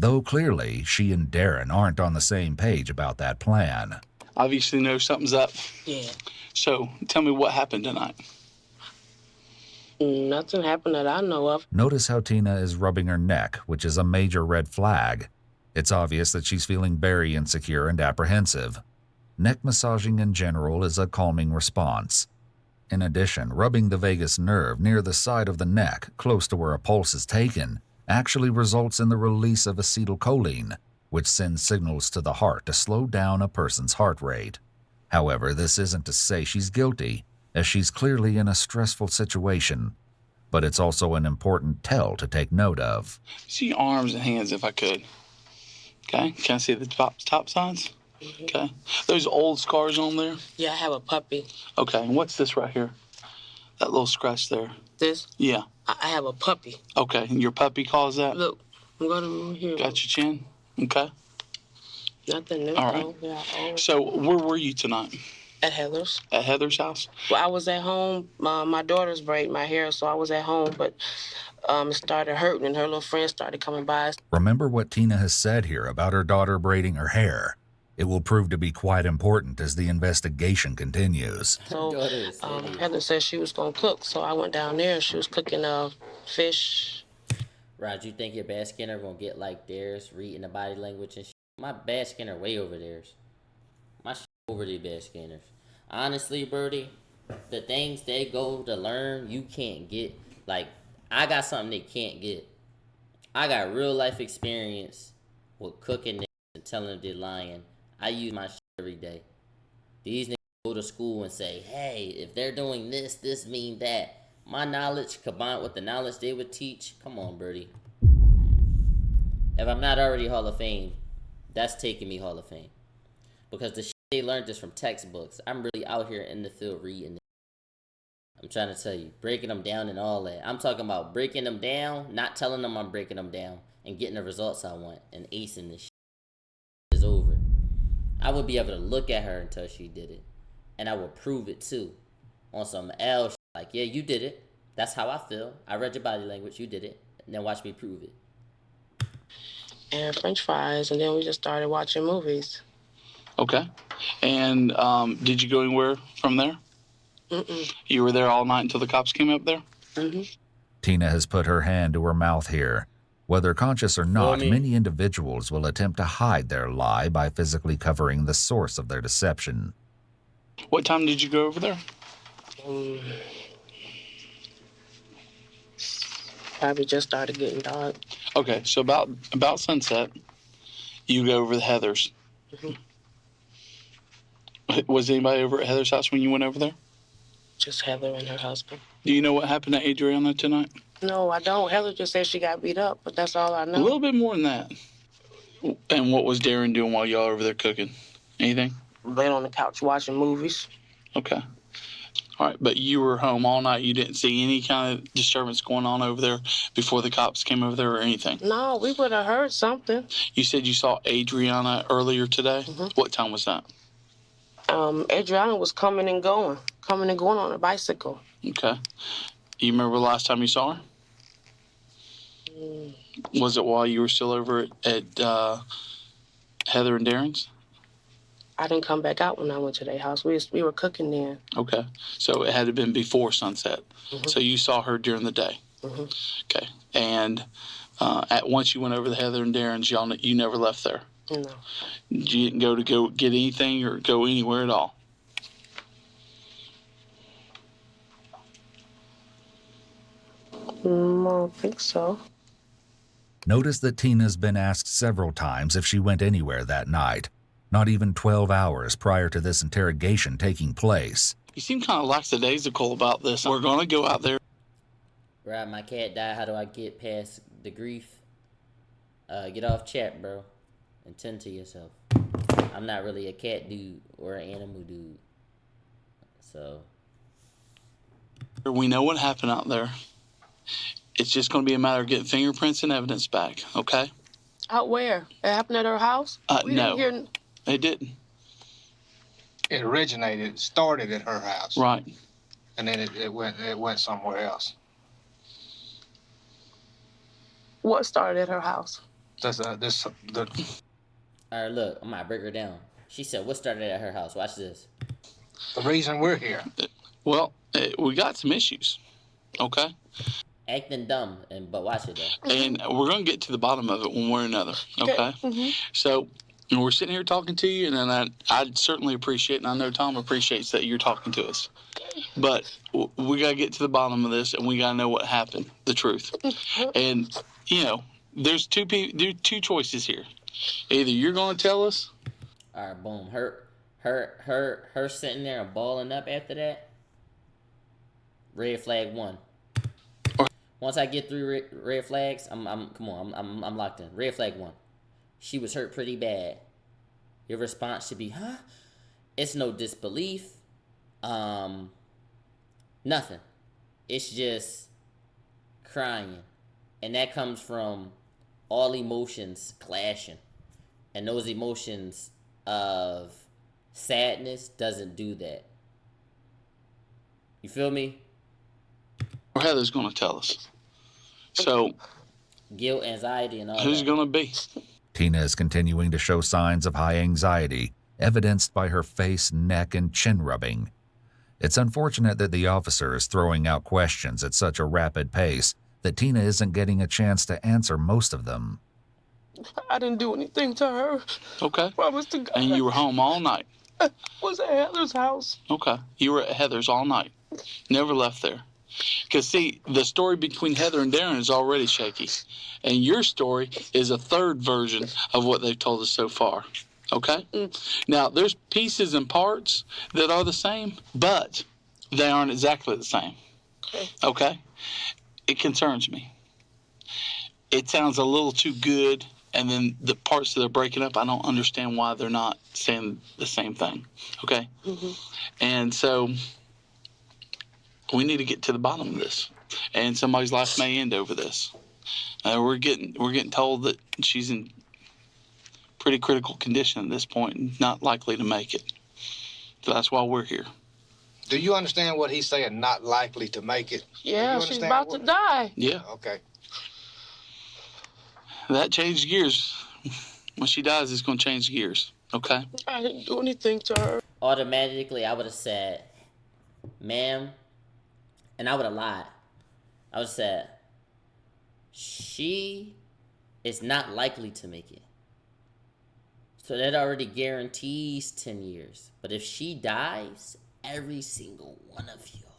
Though clearly she and Darren aren't on the same page about that plan. Obviously know something's up. Yeah. So tell me what happened tonight. Nothing happened that I know of. Notice how Tina is rubbing her neck, which is a major red flag. It's obvious that she's feeling very insecure and apprehensive. Neck massaging in general is a calming response. In addition, rubbing the vagus nerve near the side of the neck, close to where a pulse is taken, actually results in the release of acetylcholine, which sends signals to the heart to slow down a person's heart rate. However, this isn't to say she's guilty, as she's clearly in a stressful situation, but it's also an important tell to take note of. See your arms and hands if I could. Okay, can I see the top signs? Mm-hmm. Okay, those old scars on there? Yeah, I have a puppy. Okay, and what's this right here? That little scratch there. This? Yeah. I have a puppy. Okay, and your puppy caused that? Look, I'm going to here. Got your chin? Okay. Nothing new. All right. Yeah, so where were you tonight? At Heather's. At Heather's house? Well, I was at home. My daughter's braiding my hair, so I was at home, but it started hurting, and her little friends started coming by. Remember what Tina has said here about her daughter braiding her hair. It will prove to be quite important as the investigation continues. So Heather said she was going to cook, so I went down there and she was cooking fish. Rod, you think your bad skinner gonna get like theirs, reading the body language and shit? My bad skinner way over theirs. My shit over the bad skinners. honestly, Birdie, the things they go to learn, you can't get. Like, I got something they can't get. I got real life experience with cooking niggas and telling them they're lying. I use my shit every day. These niggas go to school and say, hey, if they're doing this, this mean that. My knowledge combined with the knowledge they would teach, come on, Birdie. If I'm not already Hall of Fame, that's taking me Hall of Fame. Because the shit they learned is from textbooks. I'm really out here in the field reading. I'm trying to tell you, breaking them down and all that. I'm talking about breaking them down, not telling them I'm breaking them down, and getting the results I want, and acing this shit is over. I would be able to look at her until she did it, and I would prove it too, on some L shit. Like, yeah, you did it. That's how I feel. I read your body language. You did it. And then watch me prove it. And French fries, and then we just started watching movies. Okay. And did you go anywhere from there? Mm-mm. You were there all night until the cops came up there? Mm-hmm. Tina has put her hand to her mouth here. Whether conscious or not, many individuals will attempt to hide their lie by physically covering the source of their deception. What time did you go over there? Probably just started getting dark. Okay, so about sunset, you go over to Heather's. Mm-hmm. Was anybody over at Heather's house when you went over there? Just Heather and her husband. Do you know what happened to Adriana tonight? No, I don't. Heather just said she got beat up, but that's all I know. A little bit more than that. And what was Darren doing while y'all over there cooking? Anything? Laying on the couch watching movies. Okay. All right, but you were home all night. You didn't see any kind of disturbance going on over there before the cops came over there or anything? No, we would have heard something. You said you saw Adriana earlier today? Mm-hmm. What time was that? Adriana was coming and going on a bicycle. Okay. You remember the last time you saw her? Was it while you were still over at Heather and Darren's? I didn't come back out when I went to their house. We were cooking then. Okay. So it had to been before sunset. Mm-hmm. So you saw her during the day. Mm-hmm. Okay. And once you went over to Heather and Darren's, you never left there? No. You didn't go get anything or go anywhere at all? I don't think so. Notice that Tina's been asked several times if she went anywhere that night, not even 12 hours prior to this interrogation taking place. You seem kind of lackadaisical about this. We're going to go out there. Right, my cat died. How do I get past the grief? Get off chat, bro. And tend to yourself. I'm not really a cat dude or an animal dude. So. We know what happened out there. It's just going to be a matter of getting fingerprints and evidence back, okay? Out where? It happened at her house? No. It didn't. It started at her house. Right. And then it went somewhere else. What started at her house? All right, look, I'm gonna break her down. She said, what started at her house? Watch this. The reason we're here. Well, we got some issues, okay? Acting dumb, but watch it though. And we're going to get to the bottom of it one way or another, okay? Mm-hmm. So we're sitting here talking to you, and then I'd certainly appreciate, and I know Tom appreciates that you're talking to us. But we got to get to the bottom of this, and we got to know what happened, the truth. And, there's two choices here. Either you're going to tell us. All right, boom. Her sitting there and balling up after that. Red flag 1. Once I get through red flags, I'm locked in. Red flag 1. She was hurt pretty bad. Your response should be, huh? It's no disbelief. Nothing. It's just crying. And that comes from all emotions clashing. And those emotions of sadness doesn't do that. You feel me? Or Heather's going to tell us. So, guilt, anxiety, and all who's that. going to be? Tina is continuing to show signs of high anxiety, evidenced by her face, neck, and chin rubbing. It's unfortunate that the officer is throwing out questions at such a rapid pace that Tina isn't getting a chance to answer most of them. I didn't do anything to her. Okay. Promise to God. And you were home all night? Was at Heather's house. Okay. You were at Heather's all night. Never left there. Because, see, the story between Heather and Darren is already shaky. And your story is a third version of what they've told us so far. Okay? Now, there's pieces and parts that are the same, but they aren't exactly the same. Okay? It concerns me. It sounds a little too good, and then the parts that are breaking up, I don't understand why they're not saying the same thing. Okay? And so we need to get to the bottom of this, and somebody's life may end over this. We're getting told that she's in pretty critical condition at this point and not likely to make it. So that's why we're here. Do you understand what he's saying, not likely to make it? Yeah, she's about to die. Yeah. Okay. That changed gears. When she dies, it's going to change gears. Okay? I didn't do anything to her. Automatically, I would have said, ma'am, and I would have lied. I would have said, she is not likely to make it. So that already guarantees 10 years. But if she dies, every single one of y'all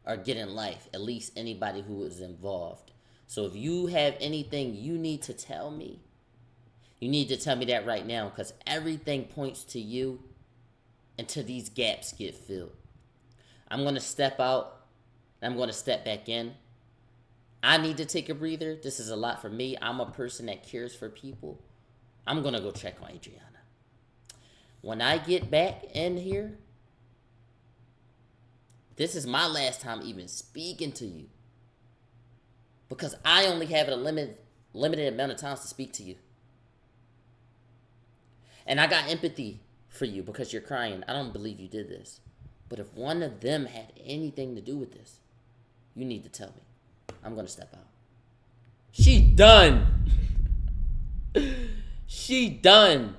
are getting life. At least anybody who was involved. So if you have anything you need to tell me, you need to tell me that right now. Because everything points to you until these gaps get filled. I'm going to step out. I'm going to step back in. I need to take a breather. This is a lot for me. I'm a person that cares for people. I'm going to go check on Adriana. When I get back in here, this is my last time even speaking to you. Because I only have a limited amount of times to speak to you. And I got empathy for you because you're crying. I don't believe you did this. But if one of them had anything to do with this, you need to tell me. I'm going to step out. She done. She done.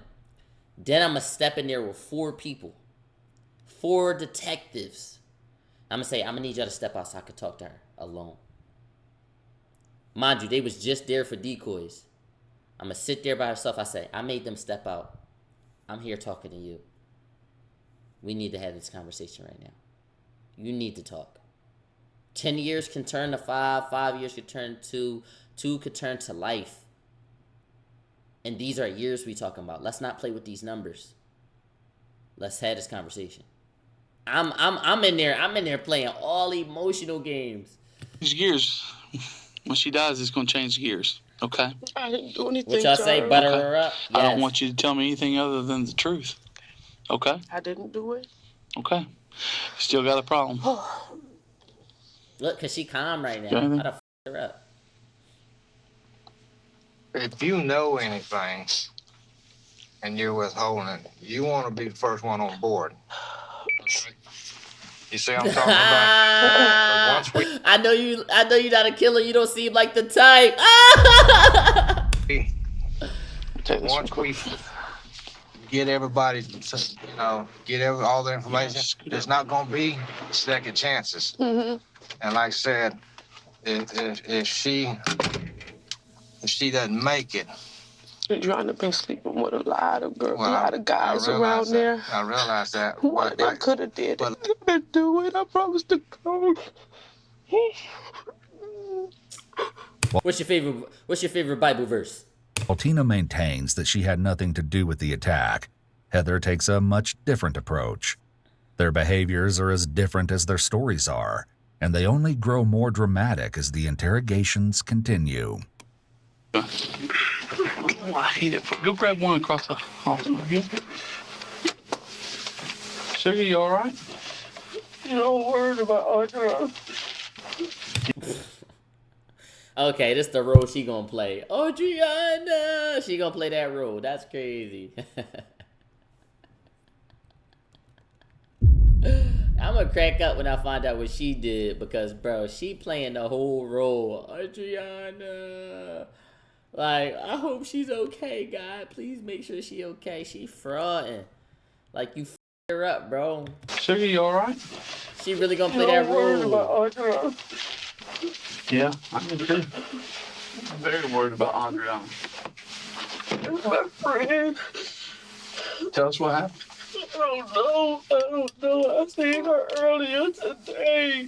Then I'm going to step in there with 4 people. 4 detectives. I'm going to say, I'm going to need y'all to step out so I can talk to her alone. Mind you, they was just there for decoys. I'm going to sit there by herself. I say, I made them step out. I'm here talking to you. We need to have this conversation right now. You need to talk. 10 years can turn to 5. 5 years can turn to 2 could turn to life. And these are years we talking about. Let's not play with these numbers. Let's have this conversation. I'm in there playing all emotional games. Change gears. When she dies, it's going to change gears. Okay? I didn't do anything. What y'all say? Butter her up? Yes. I don't want you to tell me anything other than the truth. Okay? I didn't do it. Okay. Still got a problem. Look, because she calm right now. I'd have her up. If you know anything and you're withholding it, you want to be the first one on board. Okay? You see what I'm talking about? Once we, I know you're not a killer. You don't seem like the type. Once we get everybody, all the information, there's not going to be second chances. And like I said, if she doesn't make it, Adriana been sleeping with a lot of girls, a lot of guys around there. I realize that. One of them could have did it. I didn't do it. I promised to go. What's your favorite Bible verse? While Tina maintains that she had nothing to do with the attack, Heather takes a much different approach. Their behaviors are as different as their stories are, and they only grow more dramatic as the interrogations continue. Oh, I hate it. Go grab one across the hall. Sugar, you all right? You don't worry about Audra. Okay, this is the role she gonna play. Adriana! She gonna play that role. That's crazy. I'm gonna crack up when I find out what she did because, bro, she playing the whole role. Adriana! Like, I hope she's okay, God. Please make sure she okay. She frauding. Like, you f*** her up, bro. Sugar, you all right? She really gonna play that role. Yeah, I'm too. I'm very worried about Adriana. My friend. Tell us what happened. I don't know. I seen her earlier today.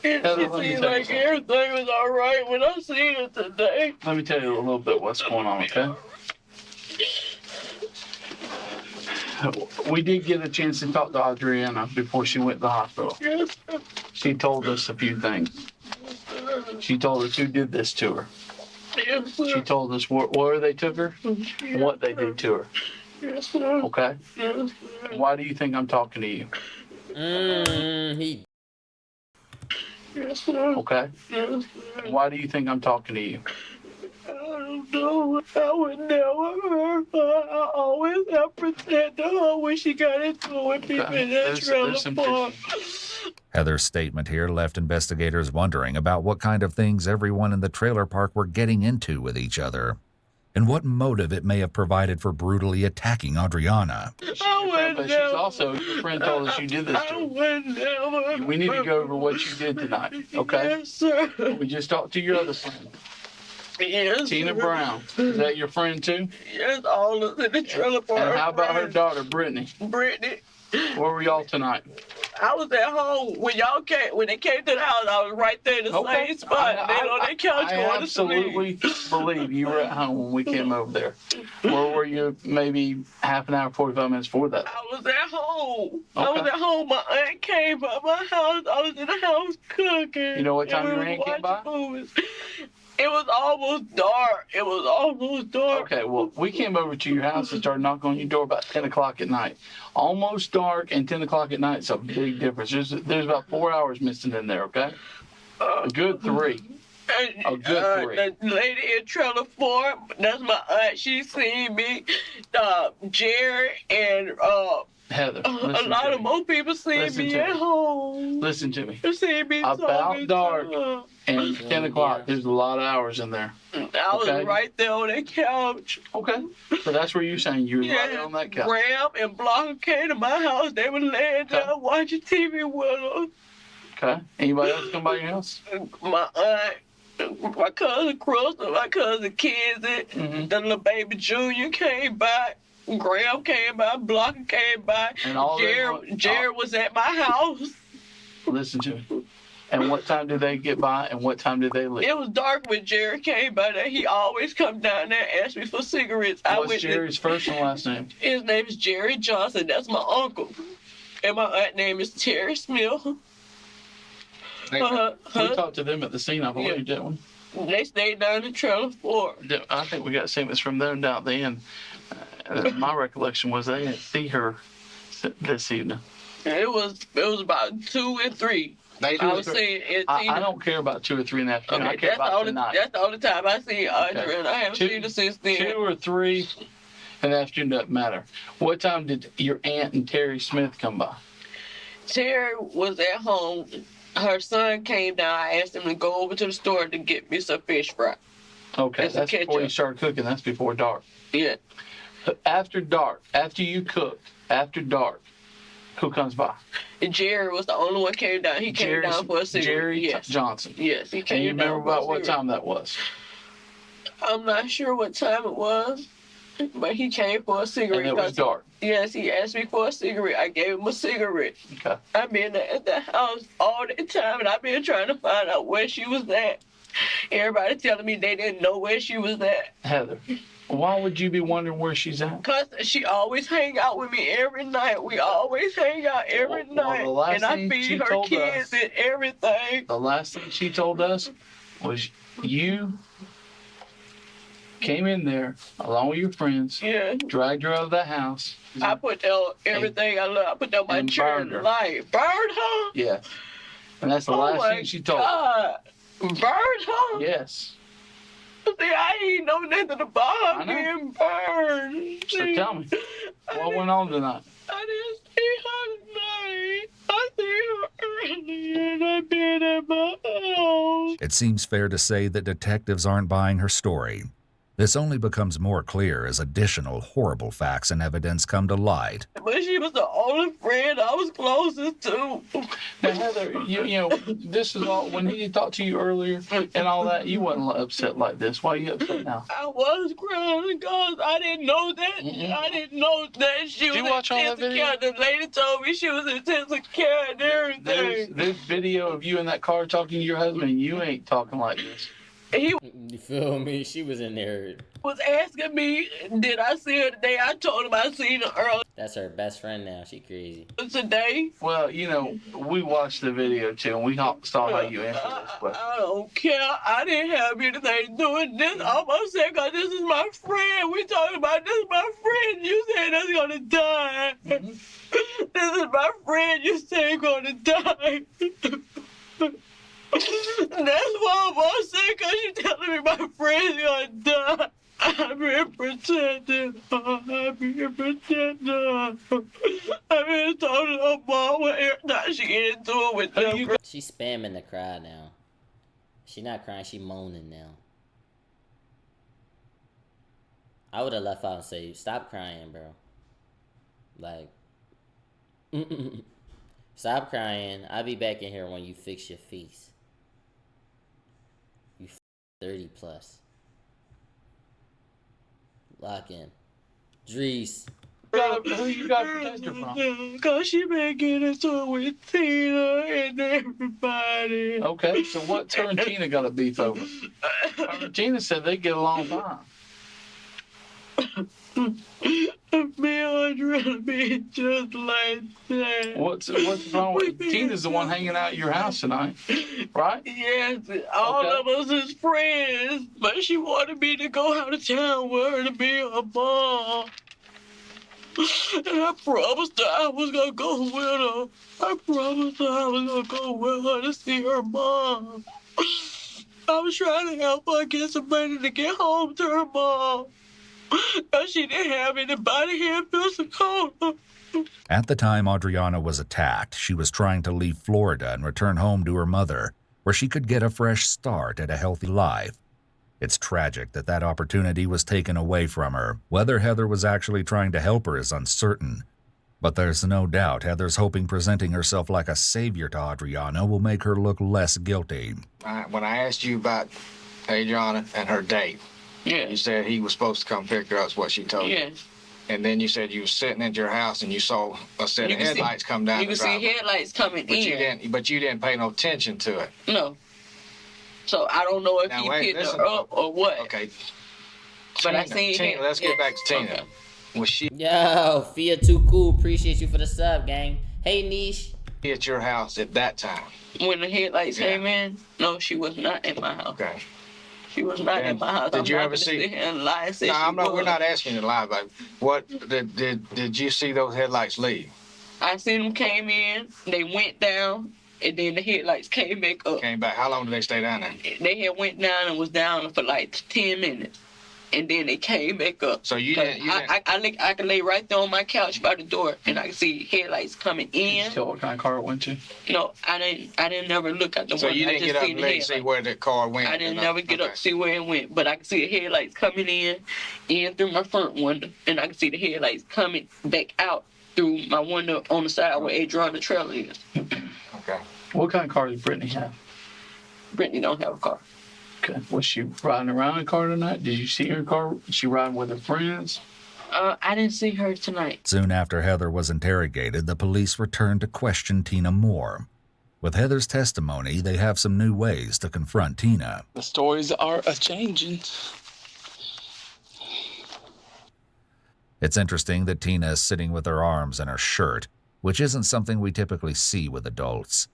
And Heather, she let me seemed tell you like something. everything was all right when I seen her today. Let me tell you a little bit what's going on, okay? We did get a chance to talk to Adriana before she went to the hospital. Yes, sir. She told us a few things. She told us who did this to her. Yes, sir. She told us where they took her and what they did to her. Yes, sir. Okay? Yes, sir. Why do you think I'm talking to you? Yes, sir. Okay? Yes, sir. Why do you think I'm talking to you? I don't know. I would never hurt her. I always have protected her when she got into it with people in that trailer park. Heather's statement here left investigators wondering about what kind of things everyone in the trailer park were getting into with each other, and what motive it may have provided for brutally attacking Adriana. She's also, your friend told us you did this to her. I would never. We need to go over what you did tonight, okay? Yes, sir. We just talked to your other friend, Yes, Tina sir. Brown. Is that your friend too? Yes, all of us in the trailer park. And how about her daughter, Brittany? Brittany. Where were y'all tonight? I was at home when they came to the house. I was right there in the same spot. They on their couch going to sleep. I absolutely believe you were at home when we came over there. Where were you maybe half an hour, 45 minutes before that? I was at home. Okay. I was at home. My aunt came by my house. I was in the house cooking. You know what time and your we aunt came by? movies. It was almost dark. Okay, well, we came over to your house and started knocking on your door about 10 o'clock at night. Almost dark and 10 o'clock at night is a big difference. There's about 4 hours missing in there, okay? A good 3. A good 3. The lady in trailer 4, that's my aunt. She seen me. Jerry and Heather, a lot of more people seen me at home. Listen to me. They seen me About dark to and 10 o'clock, there's a lot of hours in there. I was right there on that couch. Okay. So that's where you're saying you were right on that couch. Graham and Blanca came to my house. They were laying down watching TV with us. Okay. Anybody else come by your house? My aunt, my cousin Crystal, my cousin Kizzy, the little baby Junior came by. Graham came by, Blanca came by, And all Jared was at my house. Listen to me. And what time did they get by and what time did they leave? It was dark when Jared came by there. He always come down there and ask me for cigarettes. What's Jerry's first and last name? His name is Jerry Johnson. That's my uncle. And my aunt name is Terry Smith. We talked to them at the scene, I believe, didn't we? They stayed down in the trailer floor. I think we got statements from them down at the end. My recollection was they didn't see her this evening. It was about 2 and 3. I was saying I don't care about 2 or 3 in the afternoon. I care about tonight. That's the only time I see Audrey, and I haven't seen her since then. 2 or 3 in the afternoon doesn't matter. What time did your aunt and Terry Smith come by? Terry was at home. Her son came down. I asked him to go over to the store to get me some fish fry. Okay, that's before you started cooking. That's before dark. Yeah. After dark, after you cooked, after dark, who comes by? Jerry was the only one came down. He came down for a cigarette. Jerry Johnson. Yes, he came down. And you remember about what time that was? I'm not sure what time it was, but he came for a cigarette. And it was dark. Yes, he asked me for a cigarette. I gave him a cigarette. Okay. I've been at the house all the time, and I've been trying to find out where she was at. Everybody telling me they didn't know where she was at. Heather, why would you be wondering where she's at? Because she always hang out with me every night. We always hang out every night. And I feed her kids and everything. The last thing she told us was you came in there along with your friends, dragged her out of the house. I put down everything I love. I put down my children's life. Burned her? Yeah. And that's the last thing she told us. Burned her? Yes. See, I ain't know nothing about her being burned. So tell me, what went on tonight? I didn't see her tonight. I see her earlier and I've been at my house. It seems fair to say that detectives aren't buying her story. This only becomes more clear as additional horrible facts and evidence come to light. But she was the only friend I was closest to. Now, Heather, you know, this is all, when he talked to you earlier and all that, you wasn't upset like this. Why are you upset now? I was crying because I didn't know that. I didn't know that she was Did you watch all that intensive video? care. The lady told me she was intensive care and everything. There's video of you in that car talking to your husband. You ain't talking like this. He You feel me? She was in there. was asking me, did I see her today? I told him I seen her earlier That's her best friend now. She crazy. today. Well, you know, we watched the video too, and we saw how you answered this question. I don't care. I didn't have anything to do with this. I'm upset because this is my friend. We talking about this is my friend. You said that's gonna die. This is my friend. You said gonna die. That's why I'm upset, because you telling me my friend's gonna die. I've been protected. I've been protected. I've been talking to her mom every time she get into it with them. She's spamming the cry now. She not crying, she moaning now. I would have left out and say, stop crying, bro. Like, stop crying. I'll be back in here when you fix your face. You 30 plus. Lock in. Drees. Who you got protected from? Because she been getting into it with Tina and everybody. Okay, so what's her and Tina got a beef over? Her and Tina said they get along fine. Me and Andrea be just like that. What's wrong with Tina's the one hanging out at your house tonight, right? Yes, all of us is friends, but she wanted me to go out of town with her to be her mom. And I promised her I was gonna go with her. I promised her I was gonna go with her to see her mom. I was trying to help her get some money to get home to her mom. Because she didn't have anybody here in Pensacola. At the time Adriana was attacked, she was trying to leave Florida and return home to her mother, where she could get a fresh start at a healthy life. It's tragic that that opportunity was taken away from her. Whether Heather was actually trying to help her is uncertain. But there's no doubt Heather's hoping presenting herself like a savior to Adriana will make her look less guilty. When I asked you about Adriana and her date, you said he was supposed to come pick her up, is what she told you. Yes. And then you said you were sitting at your house and you saw a set of headlights come down the driveway. You can see headlights coming in. But you didn't pay no attention to it. No. So I don't know if he picked her up or what. Okay. But I seen Tina, let's get back to Tina. Okay. Was she Yo, Fia too cool. Appreciate you for the sub, gang. Hey, Niche. at your house at that time? When the headlights came in, no, she was not in my house. Okay. She was not in my house. Did you ever see? And lie and say We're not asking you to lie, but what did you see those headlights leave? I seen them came in, they went down, and then the headlights came back up. Came back. How long did they stay down there? They had went down and was down for like 10 minutes. And then they came back up. So you didn't. I can lay right there on my couch by the door, and I can see headlights coming in. Did you tell what kind of car it went to? No, I didn't never look at the So one. you didn't get up and let see where the car went? I didn't never get up to see where it went, but I can see the headlights coming in through my front window, and I can see the headlights coming back out through my window on the side where Adriana trailer is. Okay. What kind of car does Britney have? Britney don't have a car. Okay. Was she riding around in a car tonight? Did you see her car? Was she riding with her friends? I didn't see her tonight. Soon after Heather was interrogated, the police returned to question Tina more. With Heather's testimony, they have some new ways to confront Tina. The stories are a-changing. It's interesting that Tina is sitting with her arms in her shirt, which isn't something we typically see with adults.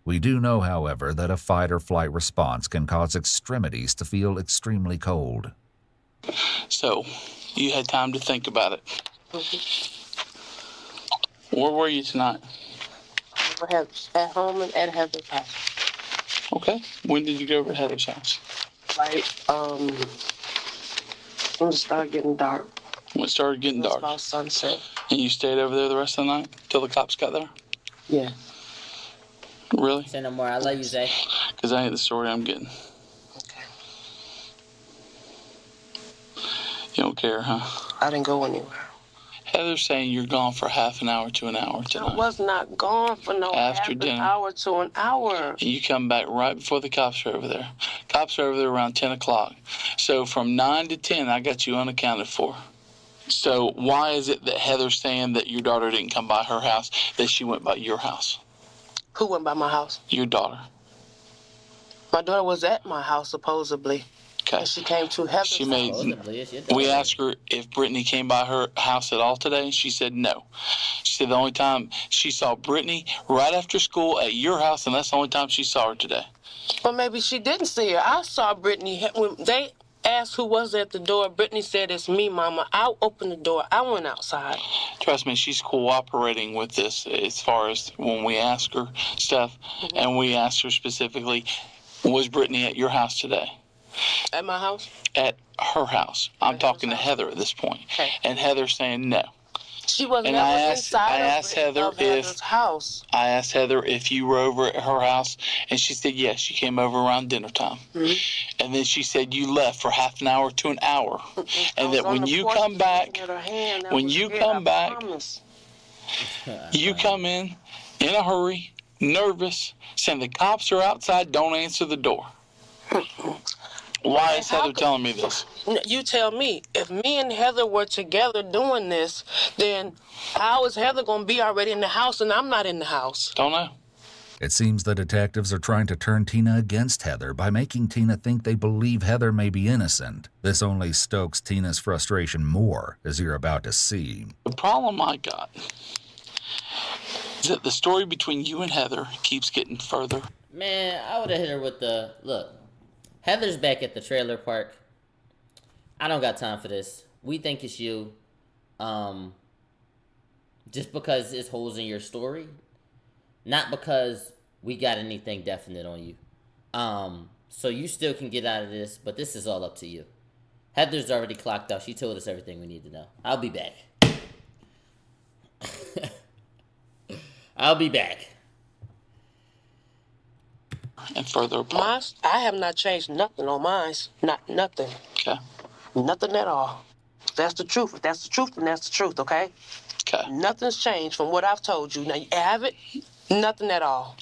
We do know, however, that a fight or flight response can cause extremities to feel extremely cold. So, you had time to think about it. Where were you tonight? At home and at Heather's house. Okay. When did you go over to Heather's house? Like, when it started getting dark. When it started getting dark? About sunset. And you stayed over there the rest of the night till the cops got there? Yeah. Really? Say no more. I love you, Zay. Because I ain't the story I'm getting. Okay. care, huh? I didn't go anywhere. Heather's saying you're gone for half an hour to an hour tonight. I was not gone for no After half dinner. an hour to an hour. And you come back right before the cops are over there. Cops are over there around 10 o'clock. So from 9 to 10, I got you unaccounted for. So why is it that Heather's saying that your daughter didn't come by her house, that she went by your house? Who went by my house? Your daughter. My daughter was at my house, supposedly. Okay. And she came to Heather's She made. house. We asked her if Britney came by her house at all today. She said no. She said the only time she saw Britney right after school at your house, and that's the only time she saw her today. Well, maybe she didn't see her. I saw Britney. When they asked who was at the door, Britney said, "It's me, Mama." I opened the door. I went outside. Trust me, she's cooperating with this as far as when we ask her stuff, and we asked her specifically, was Britney at your house today? At my house? At her house. I'm talking to Heather at this point. Okay. And Heather's saying no. She was And never inside of Heather's house. I asked Heather if you were over at her house, and she said yes, you came over around dinner time. Mm-hmm. And then she said you left for half an hour to an hour. And that when you come back, you come in a hurry, nervous, saying the cops are outside, don't answer the door. Why is Heather telling me this? You tell me. If me and Heather were together doing this, then how is Heather going to be already in the house and I'm not in the house? Don't know. It seems the detectives are trying to turn Tina against Heather by making Tina think they believe Heather may be innocent. This only stokes Tina's frustration more, as you're about to see. The problem I got is that the story between you and Heather keeps getting further. Man, I would have hit her with the, look, Heather's back at the trailer park. I don't got time for this. We think it's you. Just because it's holes in your story. Not because we got anything definite on you. So you still can get out of this, but this is all up to you. Heather's already clocked out. She told us everything we need to know. I'll be back. I'll be back. And further apart. I have not changed nothing on mine. Not nothing. Okay. Nothing at all. That's the truth. If that's the truth, then that's the truth, okay? Okay. Nothing's changed from what I've told you. Now, you have it? Nothing at all.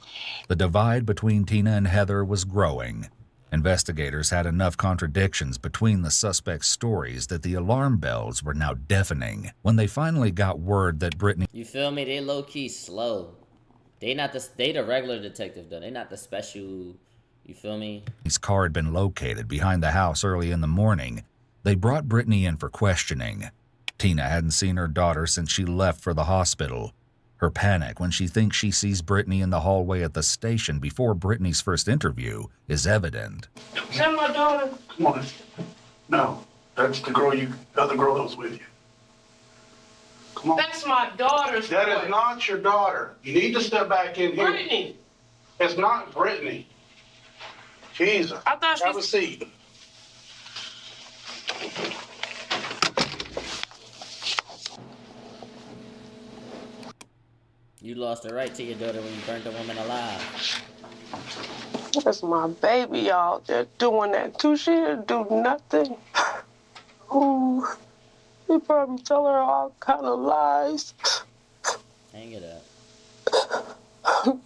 The divide between Tina and Heather was growing. Investigators had enough contradictions between the suspects' stories that the alarm bells were now deafening. When they finally got word that Britney... You feel me? They low-key slow. They the regular detective, though. They not the special, you feel me? His car had been located behind the house early in the morning. They brought Britney in for questioning. Tina hadn't seen her daughter since she left for the hospital. Her panic when she thinks she sees Britney in the hallway at the station before Britney's first interview is evident. Is that my daughter? Come on. No, that's the other girl that was with you. Come on. That's my daughter's That voice. is not your daughter. You need to step back in here. Britney. It's not Britney. Jesus. I thought Have a seat. You lost the right to your daughter when you burnt a woman alive. That's my baby, y'all. They're doing that too. She didn't do nothing. Ooh. He probably tell her all kind of lies. Hang it up.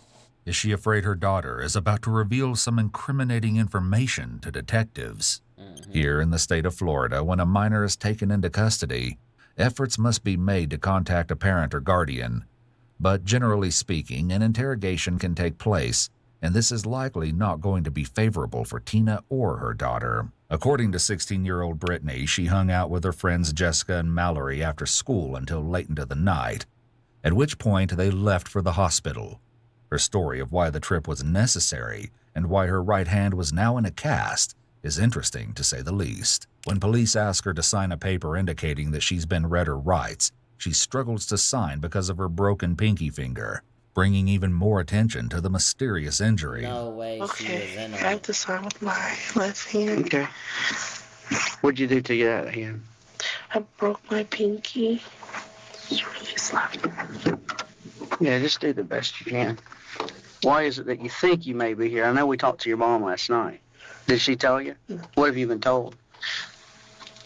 Is she afraid her daughter is about to reveal some incriminating information to detectives? Here in the state of Florida, when a minor is taken into custody, efforts must be made to contact a parent or guardian. But generally speaking, an interrogation can take place, and this is likely not going to be favorable for Tina or her daughter. According to 16-year-old Britney, she hung out with her friends Jessica and Mallory after school until late into the night, at which point they left for the hospital. Her story of why the trip was necessary and why her right hand was now in a cast is interesting, to say the least. When police ask her to sign a paper indicating that she's been read her rights, she struggles to sign because of her broken pinky finger, bringing even more attention to the mysterious injury. No way she was in I on have it. to sign with my left hand. Okay. What'd you do to your other hand? I broke my pinky. It's really slapped. Yeah, just do the best you can. Why is it that you think you may be here? I know we talked to your mom last night. Did she tell you? What have you been told?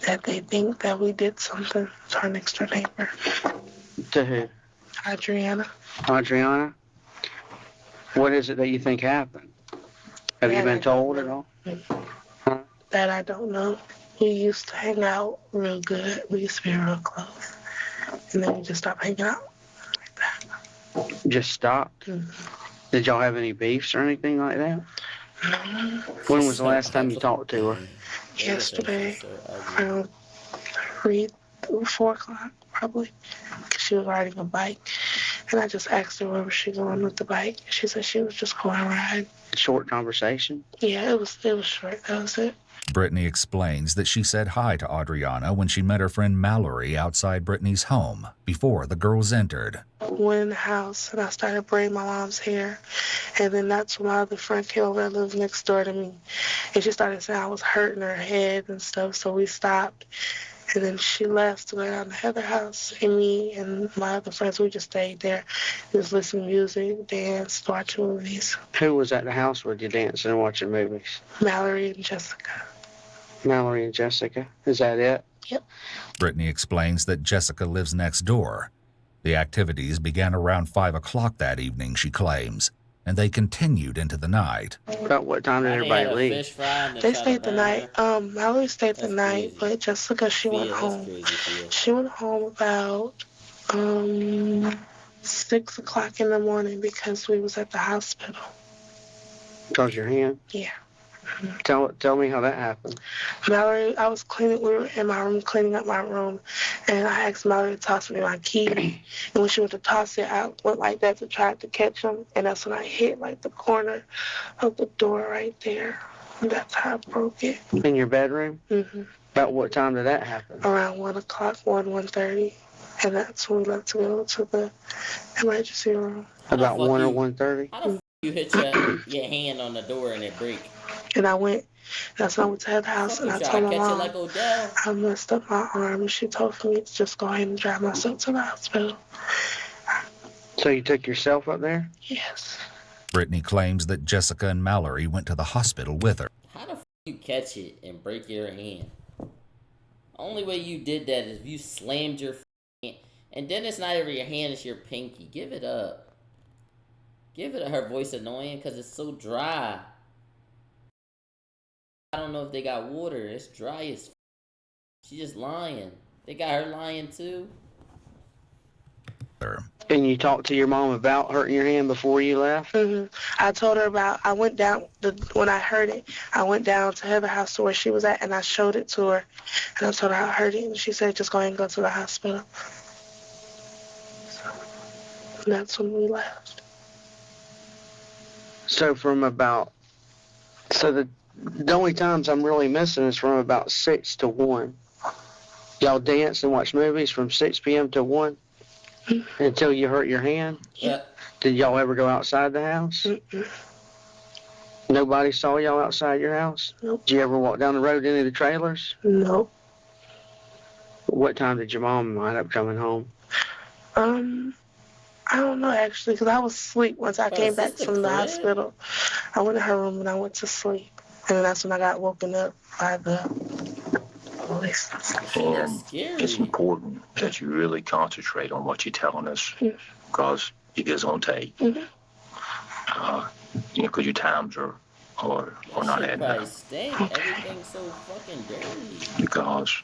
that they think that we did something to our next door neighbor. To who? Adriana. Adriana? What is it that you think happened? Have you been told at all? Huh? That I don't know. We used to hang out real good. We used to be real close. And then we just stopped hanging out like that. Just stopped? Mm-hmm. Did y'all have any beefs or anything like that? No. When was the last time you talked to her? Yesterday, around 4 o'clock, probably, because she was riding a bike. And I just asked her where was she going with the bike. She said she was just going to ride. Short conversation? Yeah, it was short. That was it. Brittany explains that she said hi to Adriana when she met her friend Mallory outside Brittany's home before the girls entered. Went in the house and I started braiding my mom's hair. And then that's when my other friend came over that lives next door to me. And she started saying I was hurting her head and stuff, so we stopped. And then she left to go down to Heather's house, and me and my other friends, we just stayed there. Just listened to music, danced, watched movies. Who was at the house with you dancing and watching movies? Mallory and Jessica. Mallory and Jessica? Is that it? Yep. Brittany explains that Jessica lives next door. The activities began around 5 o'clock that evening, she claims, and they continued into the night. About what time did everybody leave? They stayed the night. Mallory stayed the night, but Jessica, she went home. She went home about 6 o'clock in the morning because we was at the hospital. Because your hand? Yeah. Tell me how that happened. Mallory, I was cleaning, we were in my room cleaning up my room, and I asked Mallory to toss me my key. And when she went to toss it, I went like that to try to catch him, and that's when I hit like the corner of the door right there. And that's how I broke it. In your bedroom? Mm-hmm. About what time did that happen? Around 1 o'clock, 1:30. And that's when we left to go to the emergency room. About 1 or 1:30? How the f*** you hit your hand on the door and it break? And I went, that's when I went to the house, and I told my mom I messed up my arm, and she told me to just go ahead and drive myself to the hospital. So you took yourself up there? Yes. Brittany claims that Jessica and Mallory went to the hospital with her. How the f*** you catch it and break your hand? Only way you did that is if you slammed your hand, and then it's not even your hand, it's your pinky. Give it up. Give it her voice annoying because it's so dry. I don't know if they got water. It's dry as f***. She just lying. They got her lying too. And you talked to your mom about hurting your hand before you left? Mm-hmm. I told her about, I went down, when I heard it, I went down to Heather's house to where she was at, and I showed it to her. And I told her I heard it, and she said, just go ahead and go to the hospital. And that's when we left. So the only times I'm really missing is from about 6 to 1. Y'all dance and watch movies from 6 p.m. to 1 until you hurt your hand? Yeah. Did y'all ever go outside the house? Mm-mm. Nobody saw y'all outside your house? Nope. Did you ever walk down the road to any of the trailers? Nope. What time did your mom wind up coming home? I don't know, actually, because I was asleep once I came back from the hospital. I went in her room and I went to sleep. And that's when I got woken up by the police. And it's important that you really concentrate on what you're telling us because it is on tape. Mm-hmm. Because your times are not adding up. Everything's so fucking dirty. Because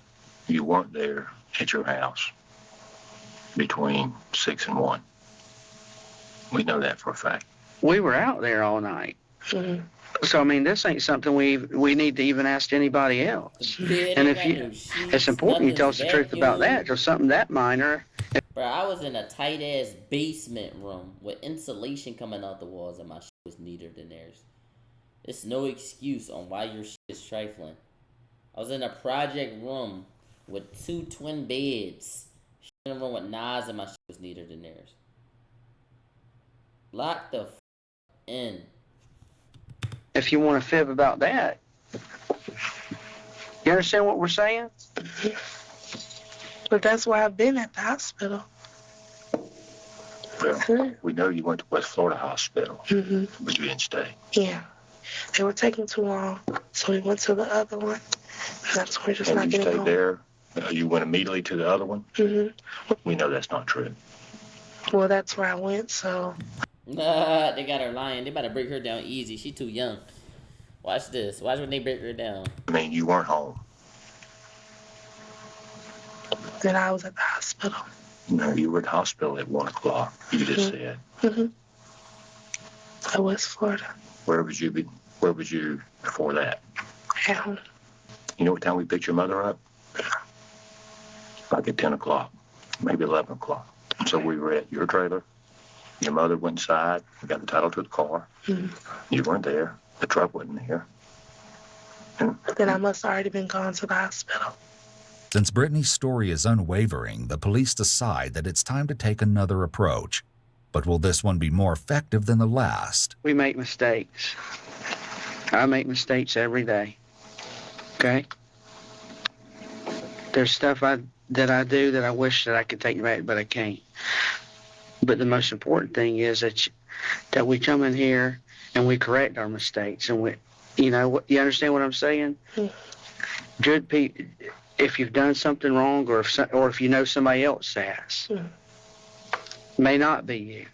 you weren't there at your house between 6 and 1. We know that for a fact. We were out there all night. Mm-hmm. So, I mean, this ain't something we need to even ask anybody else. And if it's important you tell us the truth about that, just something that minor. Bro, I was in a tight-ass basement room with insulation coming out the walls, and my shit was neater than theirs. There's no excuse on why your shit is trifling. I was in a project room with 2 twin beds. In a room with Nas, and my shit was neater than theirs. Lock the f*** in. If you want to fib about that. You understand what we're saying? But that's why I've been at the hospital. Well, we know you went to West Florida Hospital, but you didn't stay. Yeah. They were taking too long, so we went to the other one. That's when we're just And not you getting stayed home. there? You went immediately to the other one? Mm-hmm. We know that's not true. Well, that's where I went, so. Nah, they got her lying. They about to break her down easy. She too young. Watch this. Watch when they break her down. I mean, you weren't home. Then I was at the hospital. No, you were at the hospital at 1 o'clock. You just said. Mm-hmm. At West Florida. Where was you before that? At home. You know what time we picked your mother up? Like at 10 o'clock, maybe 11 o'clock. So we were at your trailer. Your mother went inside. We got the title to the car. Mm-hmm. You weren't there. The truck wasn't there. Then I must have already been gone to the hospital. Since Britney's story is unwavering, the police decide that it's time to take another approach. But will this one be more effective than the last? We make mistakes. I make mistakes every day. Okay? There's stuff that I do that I wish that I could take back, but I can't. But the most important thing is that we come in here and we correct our mistakes. And you understand what I'm saying? Good people, if you've done something wrong or if you know somebody else has, may not be you.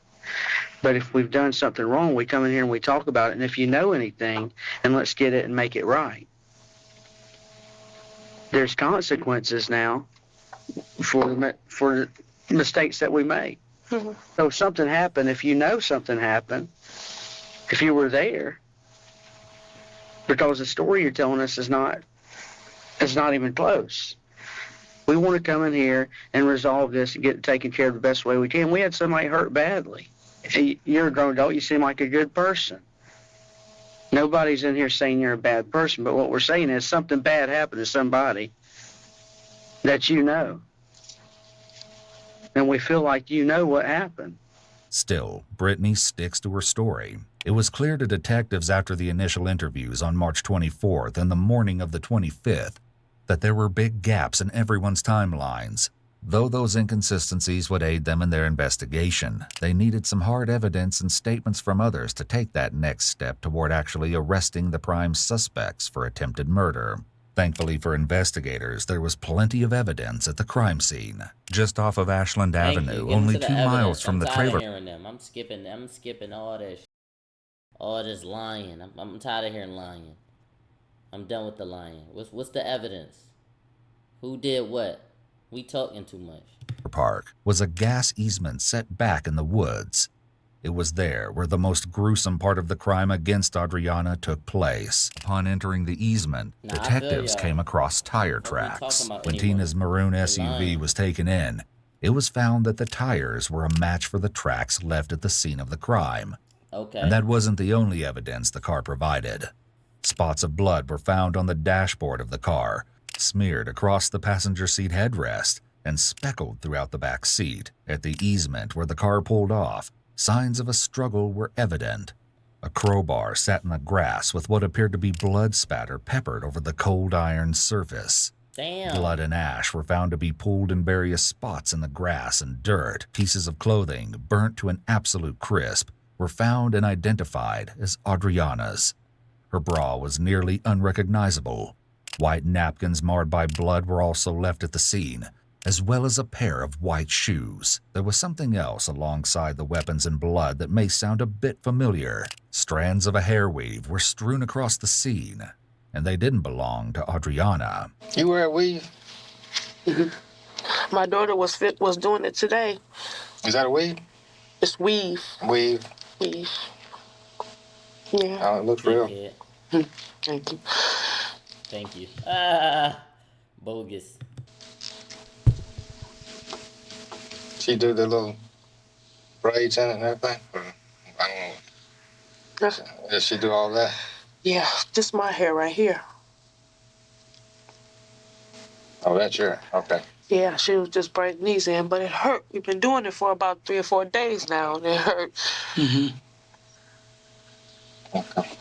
But if we've done something wrong, we come in here and we talk about it. And if you know anything, and let's get it and make it right. There's consequences now for the mistakes that we make. So if something happened, if you know something happened, if you were there, because the story you're telling us is not even close. We want to come in here and resolve this and get it taken care of the best way we can. We had somebody hurt badly. You're a grown adult. You seem like a good person. Nobody's in here saying you're a bad person, but what we're saying is something bad happened to somebody that you know. And we feel like you know what happened. Still, Britney sticks to her story. It was clear to detectives after the initial interviews on March 24th and the morning of the 25th that there were big gaps in everyone's timelines. Though those inconsistencies would aid them in their investigation, they needed some hard evidence and statements from others to take that next step toward actually arresting the prime suspects for attempted murder. Thankfully for investigators, there was plenty of evidence at the crime scene. Just off of Ashland Avenue, only 2 miles from the trailer. I'm skipping all this. All this lying. I'm tired of hearing lying. I'm done with the lying. What's the evidence? Who did what? We talking too much. Park was a gas easement set back in the woods. It was there where the most gruesome part of the crime against Adriana took place. Upon entering the easement, detectives came across tire tracks. When Tina's maroon SUV was taken in, it was found that the tires were a match for the tracks left at the scene of the crime. Okay. And that wasn't the only evidence the car provided. Spots of blood were found on the dashboard of the car, smeared across the passenger seat headrest, and speckled throughout the back seat. At the easement where the car pulled off, signs of a struggle were evident. A crowbar sat in the grass with what appeared to be blood spatter peppered over the cold iron surface. Damn. Blood and ash were found to be pooled in various spots in the grass and dirt. Pieces of clothing, burnt to an absolute crisp, were found and identified as Adriana's. Her bra was nearly unrecognizable. White napkins marred by blood were also left at the scene, as well as a pair of white shoes. There was something else alongside the weapons and blood that may sound a bit familiar. Strands of a hair weave were strewn across the scene, and they didn't belong to Adriana. You wear a weave? My daughter was doing it today. Is that a weave? It's weave. Weave. Weave. Yeah. Oh, it looks real. Thank you. Thank you. Bogus. She do the little braids in it and everything? Or, I don't know. Does she do all that? Yeah, this is my hair right here. Oh, that's your, okay. Yeah, she was just braiding these in, but it hurt. We've been doing it for about 3 or 4 days now, and it hurt. Mm-hmm. Okay.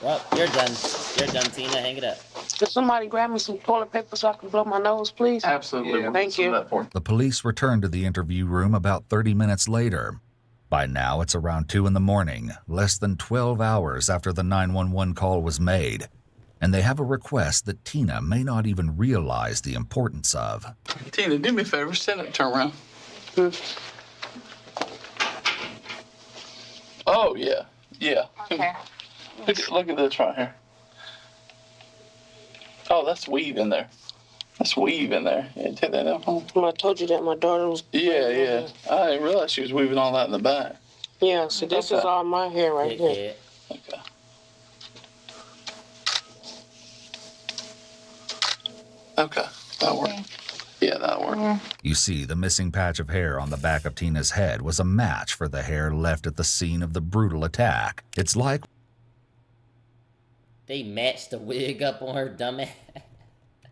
Well, you're done. You're done, Tina. Hang it up. Could somebody grab me some toilet paper so I can blow my nose, please? Absolutely. Yeah. Thank you. The police returned to the interview room about 30 minutes later. By now, it's around 2 in the morning, less than 12 hours after the 911 call was made, and they have a request that Tina may not even realize the importance of. Tina, do me a favor, stand up, turn around. Oh, yeah. Yeah. Okay. Look at this right here. Oh, that's weave in there. That's weave in there. Yeah, take that out home. I told you that my daughter was... Yeah. I didn't realize she was weaving all that in the back. Yeah, so this is all my hair right here. Okay. Okay, that'll work. Yeah, that'll work. You see, the missing patch of hair on the back of Tina's head was a match for the hair left at the scene of the brutal attack. It's like they matched the wig up on her dumbass.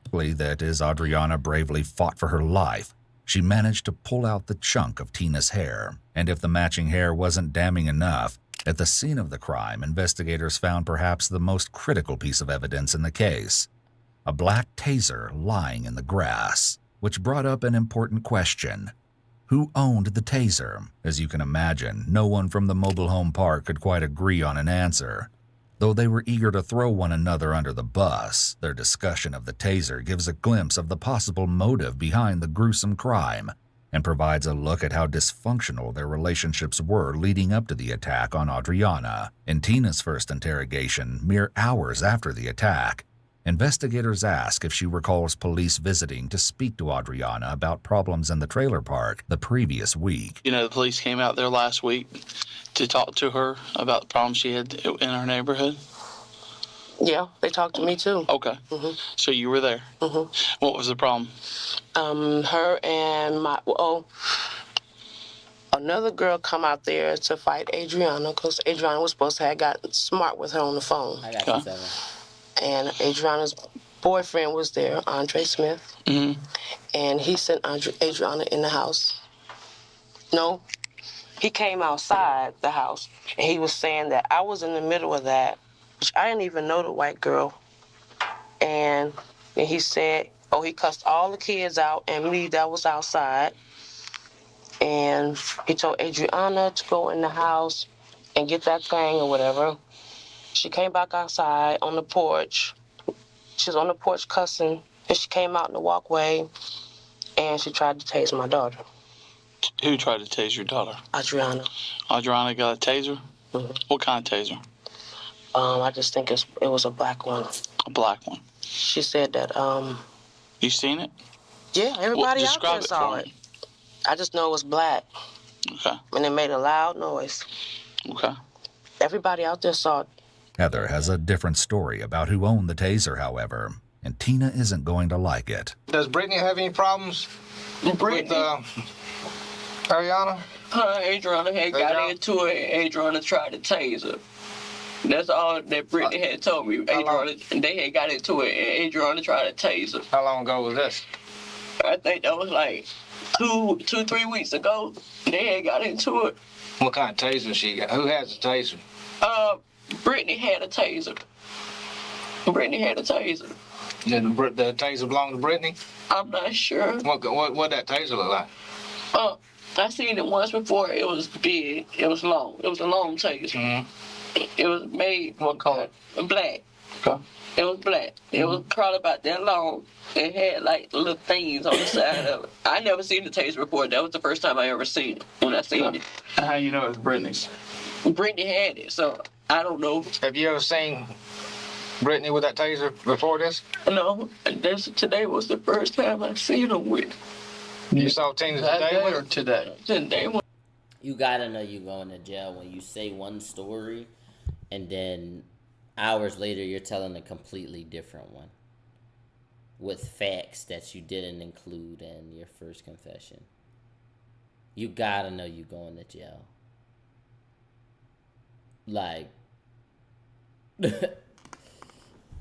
That as Adriana bravely fought for her life, she managed to pull out the chunk of Tina's hair. And if the matching hair wasn't damning enough, at the scene of the crime, investigators found perhaps the most critical piece of evidence in the case: a black taser lying in the grass, which brought up an important question. Who owned the taser? As you can imagine, no one from the mobile home park could quite agree on an answer. Though they were eager to throw one another under the bus, their discussion of the taser gives a glimpse of the possible motive behind the gruesome crime and provides a look at how dysfunctional their relationships were leading up to the attack on Adriana. In Tina's first interrogation, mere hours after the attack, investigators ask if she recalls police visiting to speak to Adriana about problems in the trailer park the previous week. You know, the police came out there last week to talk to her about the problems she had in her neighborhood. Yeah, they talked to me too. Okay. So you were there. What was the problem? Her and another girl come out there to fight Adriana because Adriana was supposed to have gotten smart with her on the phone. I got you, Seven. And Adriana's boyfriend was there, Andre Smith, and he sent Adriana in the house. No, he came outside the house, and he was saying that I was in the middle of that, which I didn't even know the white girl. And he said, he cussed all the kids out and me that was outside. And he told Adriana to go in the house and get that thing or whatever. She came back outside on the porch. She was on the porch cussing, and she came out in the walkway, and she tried to tase my daughter. Who tried to tase your daughter? Adriana. Adriana got a taser? What kind of taser? I just think it was a black one. A black one? She said that, You seen it? Yeah, everybody out there saw it. I just know it was black. Okay. And it made a loud noise. Okay. Everybody out there saw it. Heather has a different story about who owned the taser, however, and Tina isn't going to like it. Does Britney have any problems with Ariana? Adriana had got into it, and Adriana tried to tase her. That's all that Britney had told me. They had got into it, and Adriana tried to tase her. How long ago was this? I think that was like 3 weeks ago. They had got into it. What kind of taser she got? Who has the taser? Britney had a taser. Did the taser belong to Britney? I'm not sure. What that taser look like? I seen it once before. It was big. It was long. It was a long taser. It was made. What color? Black. Okay. It was black. It was probably about that long. It had like little things on the side of it. I never seen the taser before. That was the first time I ever seen it. When I seen it. How you know it's Britney's? Britney had it, so I don't know. Have you ever seen Britney with that taser before this? No. Today was the first time I seen her with it. You saw Tina today or today? Today. You gotta know you going to jail when you say one story and then hours later you're telling a completely different one with facts that you didn't include in your first confession. You gotta know you going to jail. Like,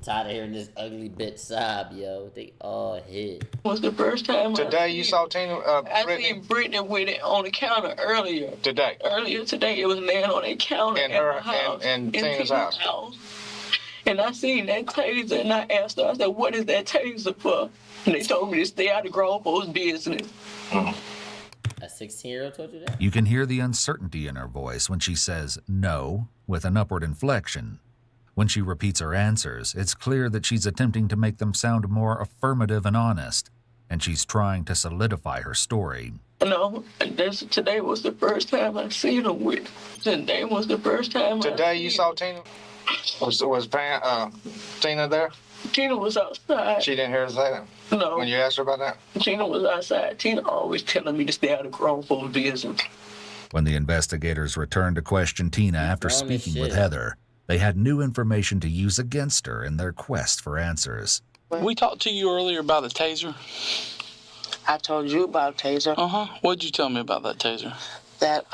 tired of hearing this ugly bitch sob, yo. They all hit. It was the first time today you saw Tina, I seen Britney with it on the counter earlier. Today? Earlier today, it was laying on a counter in her house. In Tina's house. And I seen that taser, and I asked her, I said, what is that taser for? And they told me to stay out of grown folks' business. That's 16-year-old told you that? You can hear the uncertainty in her voice when she says no with an upward inflection. When she repeats her answers, it's clear that she's attempting to make them sound more affirmative and honest, and she's trying to solidify her story. No, today was the first time I've seen her with. Today was the first time. Today you saw Tina? Was Tina there? Tina was outside. She didn't hear her say that? No. When you asked her about that? Tina was outside. Tina always telling me to stay out of grown folks' business. When the investigators returned to question Tina after speaking with Heather, they had new information to use against her in their quest for answers. We talked to you earlier about the taser. I told you about taser. What'd you tell me about that taser? That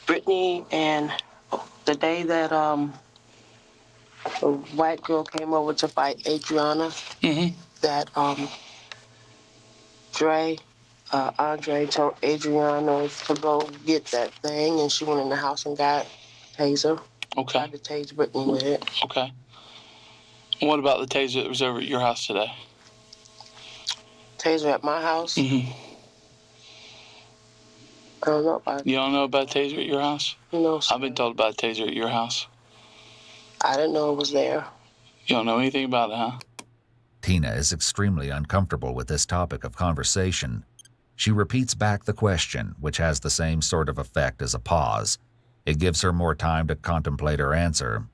Britney and the day that a white girl came over to fight Adriana. That Andre told Adriana to go get that thing, and she went in the house and got taser. Okay. Tried to tase Britney with it. Okay. What about the taser that was over at your house today? Taser at my house? Mm-hmm. I don't know about it. You don't know about taser at your house? No, sir. I've been told about taser at your house. I didn't know it was there. You don't know anything about it, huh? Tina is extremely uncomfortable with this topic of conversation. She repeats back the question, which has the same sort of effect as a pause. It gives her more time to contemplate her answer.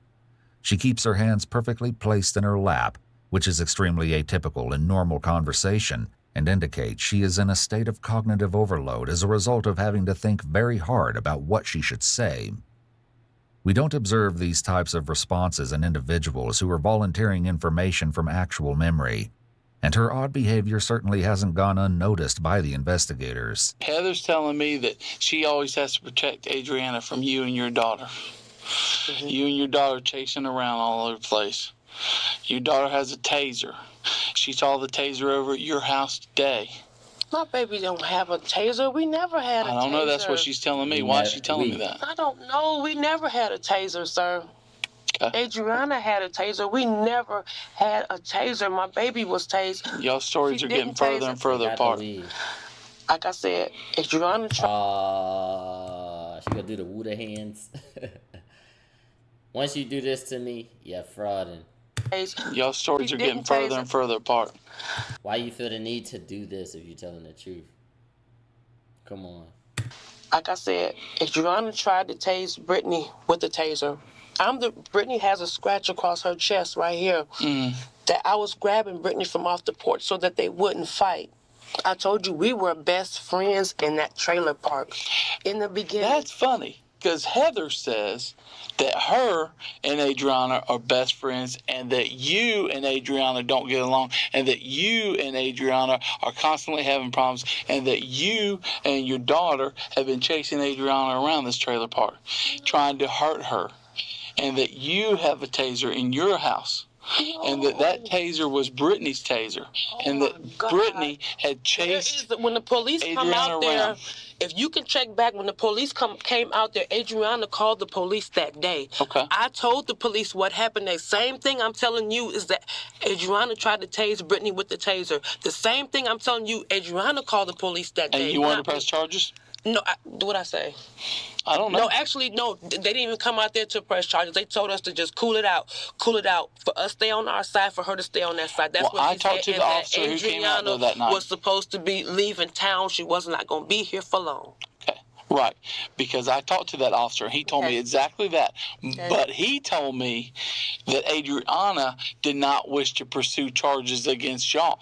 She keeps her hands perfectly placed in her lap, which is extremely atypical in normal conversation and indicates she is in a state of cognitive overload as a result of having to think very hard about what she should say. We don't observe these types of responses in individuals who are volunteering information from actual memory, and her odd behavior certainly hasn't gone unnoticed by the investigators. Heather's telling me that she always has to protect Adriana from you and your daughter. You and your daughter chasing around all over the place. Your daughter has a taser. She saw the taser over at your house today. My baby don't have a taser. We never had a taser. I don't know. That's what she's telling me. Why is she telling me that? I don't know. We never had a taser, sir. Okay. Adriana had a taser. We never had a taser. My baby was tased. Y'all stories are getting further and further apart. Like I said, Adriana she gonna do the Wooda hands. Once you do this to me, you're frauding. Y'all stories are getting further and further apart. Why you feel the need to do this if you're telling the truth? Come on. Like I said, Adriana tried to tase Britney with the taser. Britney has a scratch across her chest right here. That I was grabbing Britney from off the porch so that they wouldn't fight. I told you we were best friends in that trailer park in the beginning. That's funny, because Heather says that her and Adriana are best friends and that you and Adriana don't get along and that you and Adriana are constantly having problems and that you and your daughter have been chasing Adriana around this trailer park, trying to hurt her, and that you have a taser in your house. And that taser was Britney's taser, and that Britney had chased when the police Adriana come out there. around. If you can check back, when the police came out there, Adriana called the police that day. Okay. I told the police what happened. The same thing I'm telling you is that Adriana tried to tase Britney with the taser. The same thing I'm telling you, Adriana called the police that day. And you want to press charges? No, what'd I say? I don't know. No, actually, no. They didn't even come out there to press charges. They told us to just cool it out. For us, stay on our side. For her to stay on that side. That's what I she talked said. to the officer who came out there that night. Was supposed to be leaving town. She was not going to be here for long. Okay, right. Because I talked to that officer. He told me exactly that. Okay. But he told me that Adriana did not wish to pursue charges against y'all.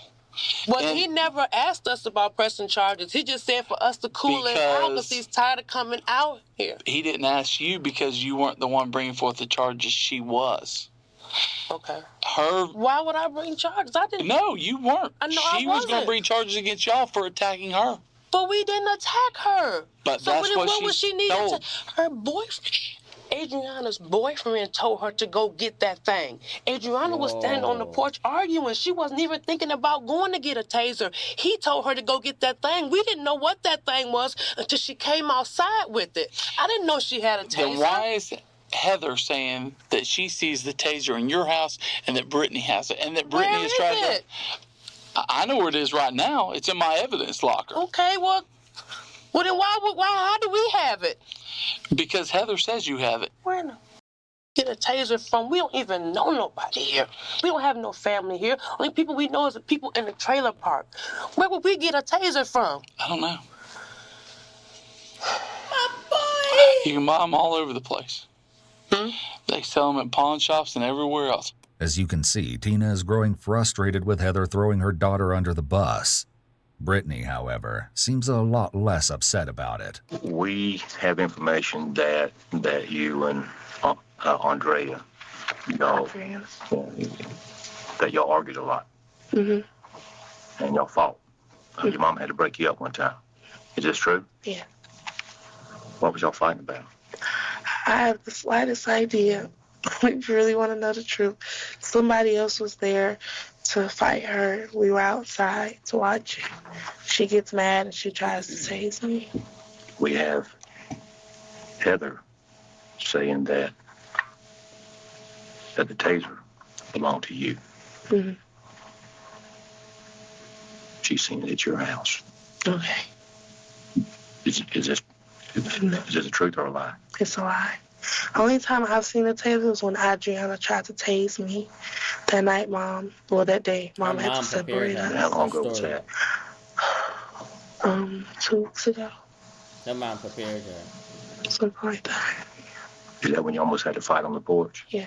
Well, he never asked us about pressing charges. He just said for us to cool it out because he's tired of coming out here. He didn't ask you because you weren't the one bringing forth the charges. She was. Okay. Why would I bring charges? I didn't. No, you weren't. She was going to bring charges against y'all for attacking her. But we didn't attack her. But so that's what she needed. Her boyfriend. Adriana's boyfriend told her to go get that thing. Adriana was standing on the porch arguing. She wasn't even thinking about going to get a taser. He told her to go get that thing. We didn't know what that thing was until she came outside with it. I didn't know she had a taser. Then why is Heather saying that she sees the taser in your house and that Britney has it and that Britney has tried to... I know where it is right now. It's in my evidence locker. Okay, well... Well, then how do we have it? Because Heather says you have it. Where in the get a taser from? We don't even know nobody here. We don't have no family here. Only people we know is the people in the trailer park. Where would we get a taser from? I don't know. My boy! You can buy them all over the place. They sell them at pawn shops and everywhere else. As you can see, Tina is growing frustrated with Heather throwing her daughter under the bus. Brittany, however, seems a lot less upset about it. We have information that you and Andrea, that y'all argued a lot. Mm-hmm. And y'all fought. Your mom had to break you up one time. Is this true? Yeah. What was y'all fighting about? I have the slightest idea. If you really want to know the truth, somebody else was there to fight her. We were outside to watch it. She gets mad and she tries to tase me. We have Heather saying that the taser belonged to you. Mm-hmm. She's seen it at your house. Okay. Is this the truth or a lie? It's a lie. Only time I've seen a taser was when Adriana tried to tase me that night, Mom. Well, that day, Mom had to separate us. How long ago was that? 2 weeks ago. Her mom prepared her. Something like that. Is that when you almost had to fight on the porch? Yeah.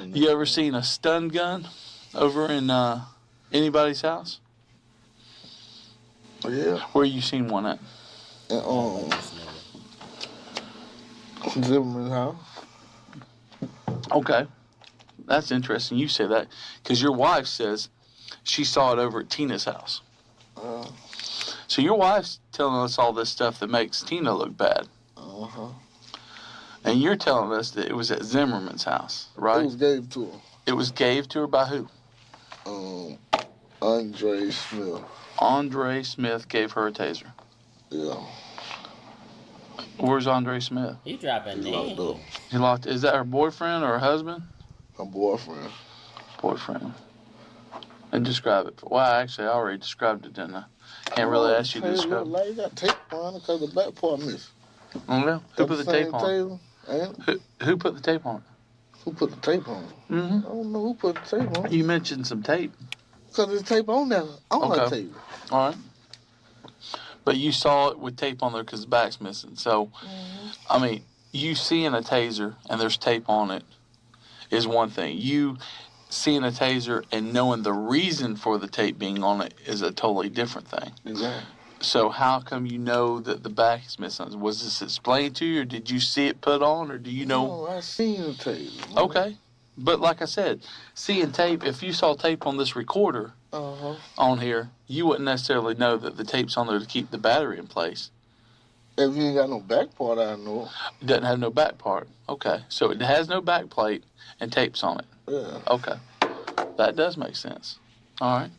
You ever seen a stun gun over in anybody's house? Yeah. Where you seen one at? Zimmerman's house. Okay. That's interesting you say that, because your wife says she saw it over at Tina's house. So your wife's telling us all this stuff that makes Tina look bad. And you're telling us that it was at Zimmerman's house, right? It was gave to her. It was gave to her by who? Andre Smith. Andre Smith gave her a taser. Yeah. Where's Andre Smith? He dropping names. He locked. Is that her boyfriend or her husband? Her boyfriend. Boyfriend. And describe it. Well, actually, I already described it, didn't I? Can't really ask you to describe it. Like you got tape on it because the back part missed. Oh, yeah? Who put the tape on? Who put the tape on? Who put the tape on? Mm-hmm. I don't know who put the tape on. You mentioned some tape. Because there's tape on there. On that tape. All right. But you saw it with tape on there because the back's missing. So, I mean, you seeing a taser and there's tape on it is one thing. You seeing a taser and knowing the reason for the tape being on it is a totally different thing. Exactly. So how come you know that the back is missing? Was this explained to you, or did you see it put on, or do you know? No, I seen the tape. Okay. But like I said, seeing tape, if you saw tape on this recorder on here, you wouldn't necessarily know that the tape's on there to keep the battery in place. If you ain't got no back part, I know. It doesn't have no back part. Okay. So it has no back plate and tape's on it. Yeah. Okay. That does make sense. All right.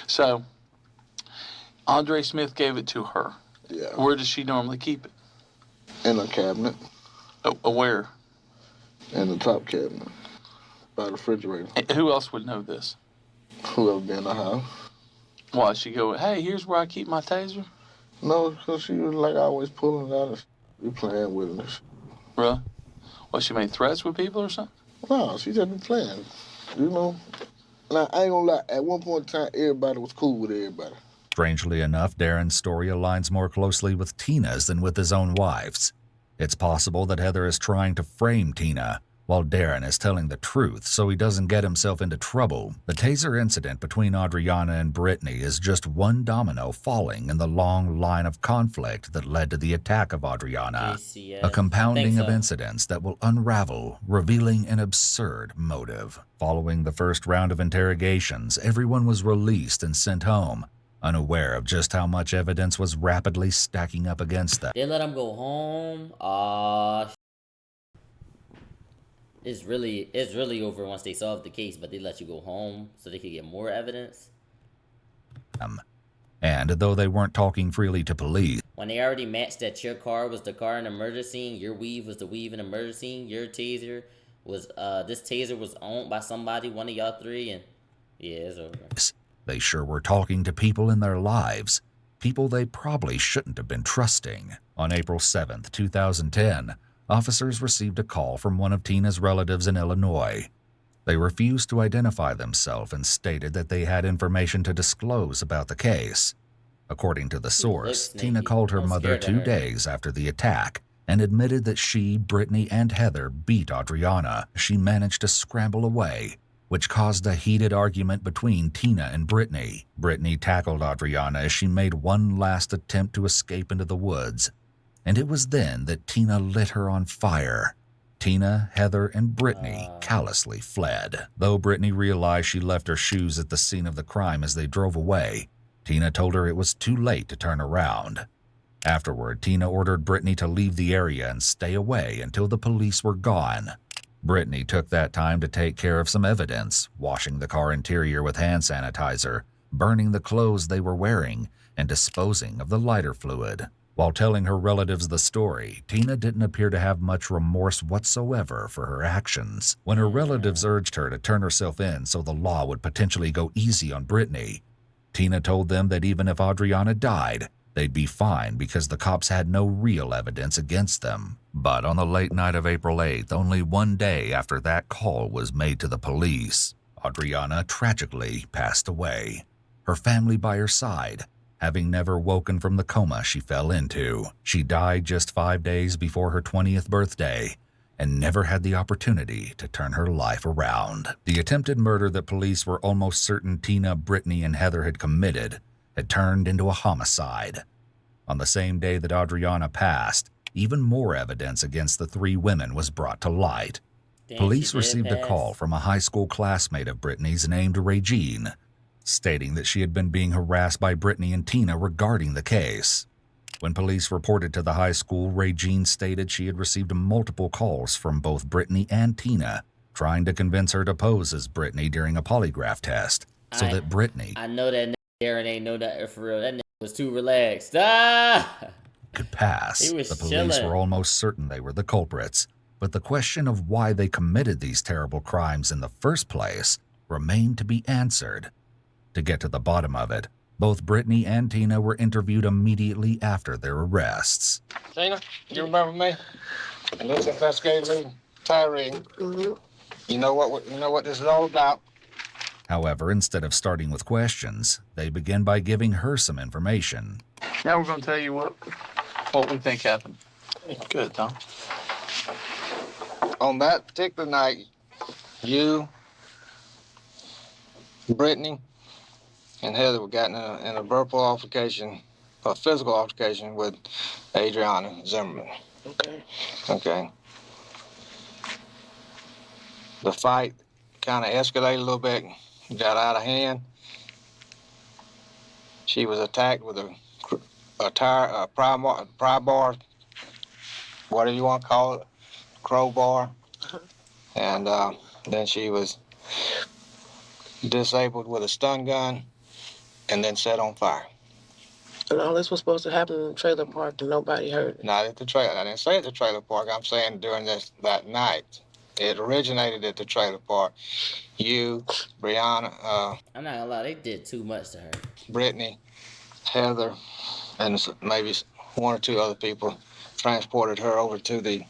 So Andre Smith gave it to her. Yeah. Where does she normally keep it? In a cabinet. Where? In the top cabinet. By the refrigerator. And who else would know this? Whoever be in the house. Why, she go, hey, here's where I keep my taser? No, because she was like always pulling it out and be playing with it. Really? Well, she made threats with people or something? No, she just be playing. You know? And I ain't gonna lie, at one point in time, everybody was cool with everybody. Strangely enough, Darren's story aligns more closely with Tina's than with his own wife's. It's possible that Heather is trying to frame Tina, while Darren is telling the truth so he doesn't get himself into trouble. The taser incident between Adriana and Brittany is just one domino falling in the long line of conflict that led to the attack of Adriana, a compounding of incidents that will unravel, revealing an absurd motive. Following the first round of interrogations, everyone was released and sent home, unaware of just how much evidence was rapidly stacking up against them. They let him go home. It's really over once they solve the case, but they let you go home so they could get more evidence. And though they weren't talking freely to police, when they already matched that your car was the car in the murder scene, your weave was the weave in the murder scene, your taser was this taser was owned by somebody, one of y'all three, and yeah, it's over. They sure were talking to people in their lives. people they probably shouldn't have been trusting. On April 7, 2010, officers received a call from one of Tina's relatives in Illinois. They refused to identify themselves and stated that they had information to disclose about the case. According to the source, Tina called her mother 2 days after the attack and admitted that she, Britney, and Heather beat Adriana. She managed to scramble away, which caused a heated argument between Tina and Britney. Britney tackled Adriana as she made one last attempt to escape into the woods, and it was then that Tina lit her on fire. Tina, Heather, and Britney callously fled. Though Britney realized she left her shoes at the scene of the crime as they drove away, Tina told her it was too late to turn around. Afterward, Tina ordered Britney to leave the area and stay away until the police were gone. Britney took that time to take care of some evidence, washing the car interior with hand sanitizer, burning the clothes they were wearing, and disposing of the lighter fluid. While telling her relatives the story, Tina didn't appear to have much remorse whatsoever for her actions. When her relatives urged her to turn herself in so the law would potentially go easy on Britney, Tina told them that even if Adriana died, they'd be fine because the cops had no real evidence against them. But on the late night of April 8th, only 1 day after that call was made to the police, Adriana tragically passed away, her family by her side, having never woken from the coma she fell into. She died just 5 days before her 20th birthday and never had the opportunity to turn her life around. The attempted murder that police were almost certain Tina, Britney, and Heather had committed had turned into a homicide. On the same day that Adriana passed, even more evidence against the 3 women was brought to light. Police received a call from a high school classmate of Britney's named Regine, stating that she had been being harassed by Britney and Tina regarding the case. When police reported to the high school, Regine stated she had received multiple calls from both Britney and Tina, trying to convince her to pose as Britney during a polygraph test, so that Britney... I know that Aaron ain't know that for real. That nigga was too relaxed. could pass. He was The police chilling. were almost certain they were the culprits, but the question of why they committed these terrible crimes in the first place remained to be answered. To get to the bottom of it, both Britney and Tina were interviewed immediately after their arrests. Tina, you remember me? And this investigator, Tyree. You know what this is all about. However, instead of starting with questions, they begin by giving her some information. Now we're going to tell you what we think happened. Good, Tom. On that particular night, you, Britney, and Heather were gotten in a verbal altercation, a physical altercation with Adriana Zimmerman. Okay. The fight kind of escalated a little bit, got out of hand. She was attacked with a pry bar, whatever you want to call it, crowbar, and then she was disabled with a stun gun and then set on fire. And all this was supposed to happen in the trailer park and nobody heard it. Not at the trailer. I didn't say at the trailer park. I'm saying during that night. It originated at the trailer park. You, Brianna, I'm not gonna lie, they did too much to her. Britney, Heather, and maybe 1 or 2 other people transported her over to the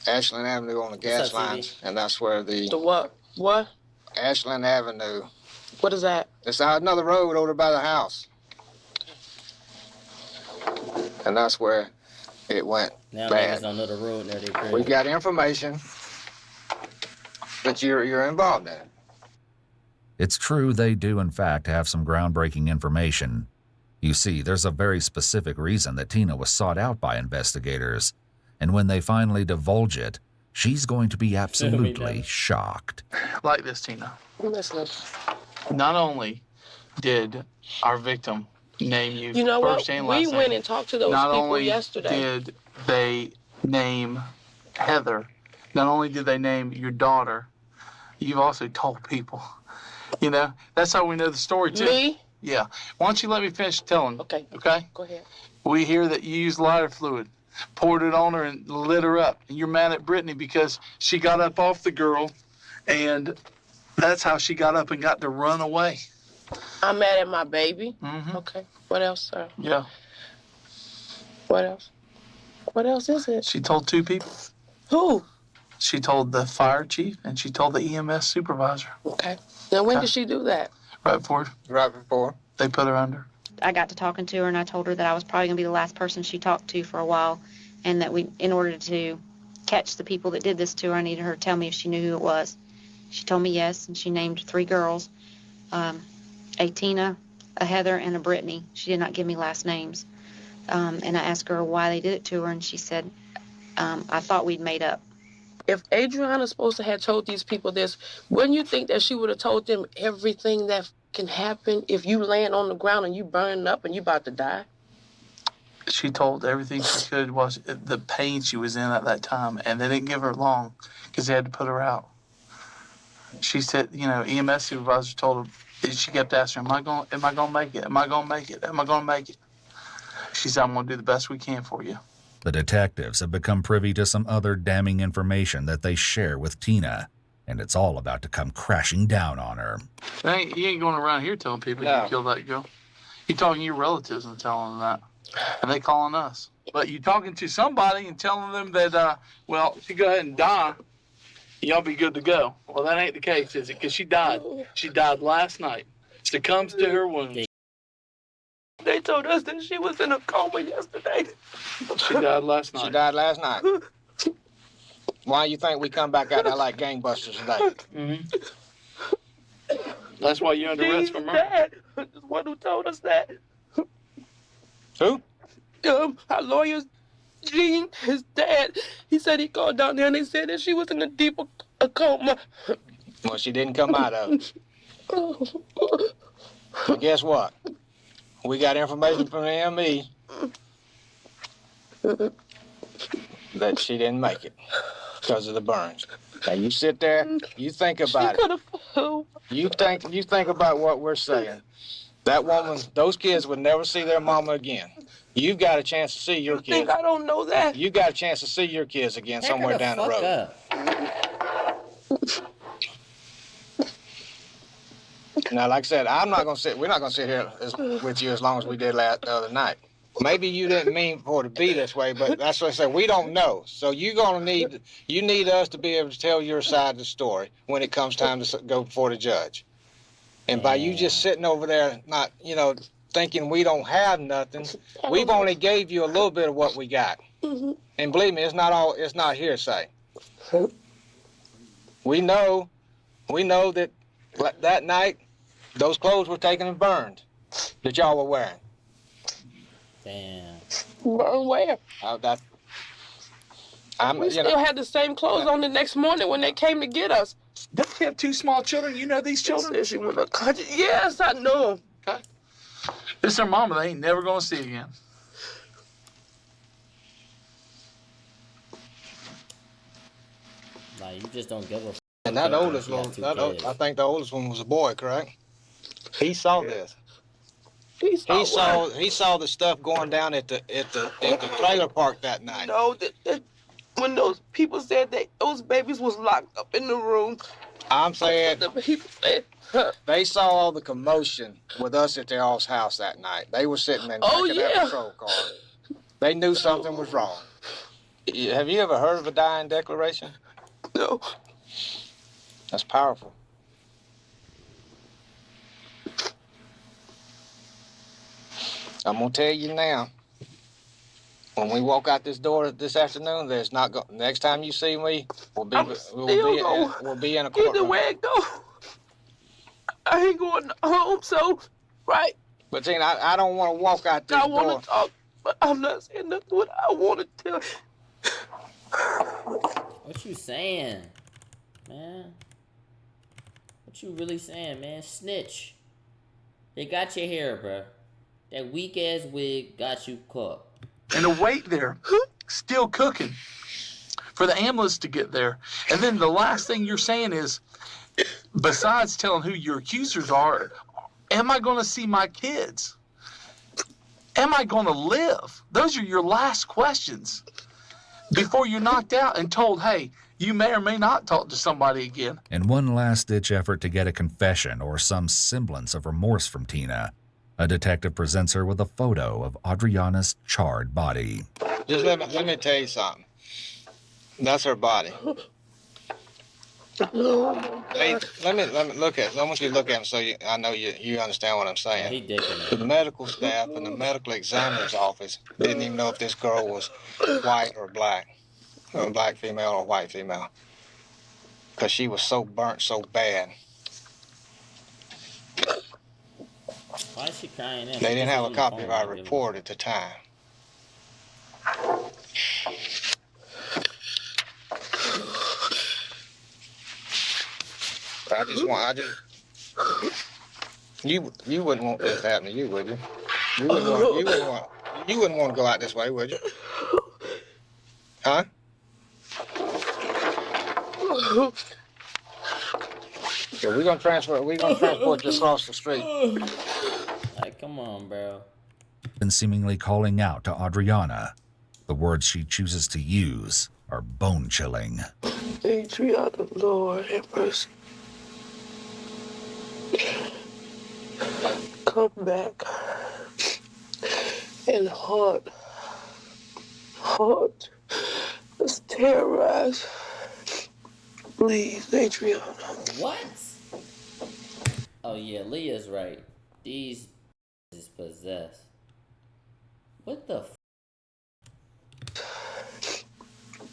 Ashland Avenue on the gas lines, and that's where the what? What? Ashland Avenue. What is that? It's out another road over by the house, and that's where it went Now bad. niggas don't know the road near their crib. We got information that you're involved in it. It's true they do in fact have some groundbreaking information. You see, there's a very specific reason that Tina was sought out by investigators, and when they finally divulge it, she's going to be absolutely shocked. Like this, Tina. Listen. Not only did our victim name you, You know first what? and last We name, went and talked to those not people only yesterday. did they name Heather, not only did they name your daughter, you've also told people. You know, that's how we know the story too. Me? Yeah. Why don't you let me finish telling? Okay. Okay? Go ahead. We hear that you used lighter fluid, poured it on her and lit her up. And you're mad at Britney because she got up off the girl, and that's how she got up and got to run away. I'm mad at my baby. Mm-hmm. Okay. What else, sir? Yeah. What else? What else is it? She told 2 people. Who? She told the fire chief and she told the EMS supervisor. Okay. Now, when did she do that? Right before they put her under. I got to talking to her, and I told her that I was probably going to be the last person she talked to for a while, and that in order to catch the people that did this to her, I needed her to tell me if she knew who it was. She told me yes, and she named 3 girls, a Tina, a Heather, and a Britney. She did not give me last names. And I asked her why they did it to her, and she said, I thought we'd made up. If Adriana's supposed to have told these people this, wouldn't you think that she would have told them everything that can happen if you laying on the ground and you burning up and you about to die? She told everything she could was the pain she was in at that time, and they didn't give her long because they had to put her out. She said, EMS supervisor told her, she kept asking her, am I going to make it? Am I going to make it? Am I going to make it? She said, I'm going to do the best we can for you. The detectives have become privy to some other damning information that they share with Tina, and it's all about to come crashing down on her. You ain't going around here telling people you killed that girl. You're talking to your relatives and telling them that, and they calling us. But you're talking to somebody and telling them that, if you go ahead and die, y'all be good to go. Well, that ain't the case, is it? Because she died. She died last night. Succumbs to her wounds. They told us that she was in a coma yesterday. She died last night. She died last night. Why do you think we come back out there like gangbusters today? Mm-hmm. That's why you're under arrest for murder. Dad is the one who told us that. Who? Our lawyer's Gene, his dad. He said he called down there and they said that she was in a deep coma. Well, she didn't come out of it. But guess what? We got information from the ME that she didn't make it because of the burns. Now you sit there, you think about it. You think about what we're saying. That woman, those kids would never see their mama again. You've got a chance to see your kids. You think I don't know that? You got a chance to see your kids again somewhere down the road. Now, like I said, we're not going to sit here with you as long as we did the other night. Maybe you didn't mean for it to be this way, but that's what I said. We don't know. So you need us to be able to tell your side of the story when it comes time to go before the judge. And by you just sitting over there, not, thinking we don't have nothing, we've only gave you a little bit of what we got. And believe me, it's not hearsay. We know that that night, those clothes were taken and burned that y'all were wearing. Damn. Burn where? We still had the same clothes on the next morning when they came to get us. Don't you have 2 small children? You know these children? She went to country. Yes, I know them. Okay. This is her mama they ain't never going to see again. Like, you just don't give a f***. And that oldest one, I think the oldest one was a boy, correct? He saw this. He saw the stuff going down at the trailer park that night. No, when those people said that those babies was locked up in the room. I'm saying they saw all the commotion with us at their all's house that night. They were sitting there making that patrol car. They knew something was wrong. Have you ever heard of a dying declaration? No. That's powerful. I'm gonna tell you now. When we walk out this door this afternoon, there's not go. Next time you see me, we'll be in a courtroom. Either way it go, I ain't going home. So, right. But Tina, I don't want to walk out this door. I want to talk, but I'm not saying that's what I want to tell. What you saying, man? What you really saying, man? Snitch. They got your hair, bro. That weak ass wig got you caught. And the wait there, still cooking for the ambulance to get there. And then the last thing you're saying is, besides telling who your accusers are, am I going to see my kids? Am I going to live? Those are your last questions. before you're knocked out and told, hey, you may or may not talk to somebody again. In one last-ditch effort to get a confession or some semblance of remorse from Tina, a detective presents her with a photo of Adriana's charred body. Just let me tell you something. That's her body. Hey, let me look at. I want you to look at him so I know you understand what I'm saying. The medical staff and the medical examiner's office didn't even know if this girl was white or black female or white female, because she was so burnt so bad. Why is she crying? They didn't have a copy of our report at the time. You wouldn't want this to happen to you, would you? You wouldn't want to go out this way, would you? Huh? Okay, we're gonna transport you across the street. Like, come on, bro. And seemingly calling out to Adriana, the words she chooses to use are bone-chilling. Adriana, Lord have mercy. Come back. And heart is terrorized. Please, Adriana. What? Oh yeah, Leah's right. These is possessed. What the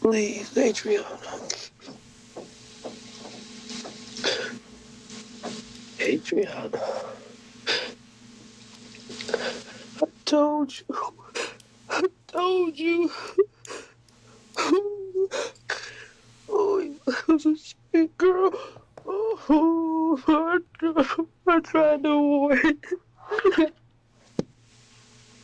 Please, Adriana. Adriana. I told you. Oh, you was a sweet girl. Oh, I tried to avoid.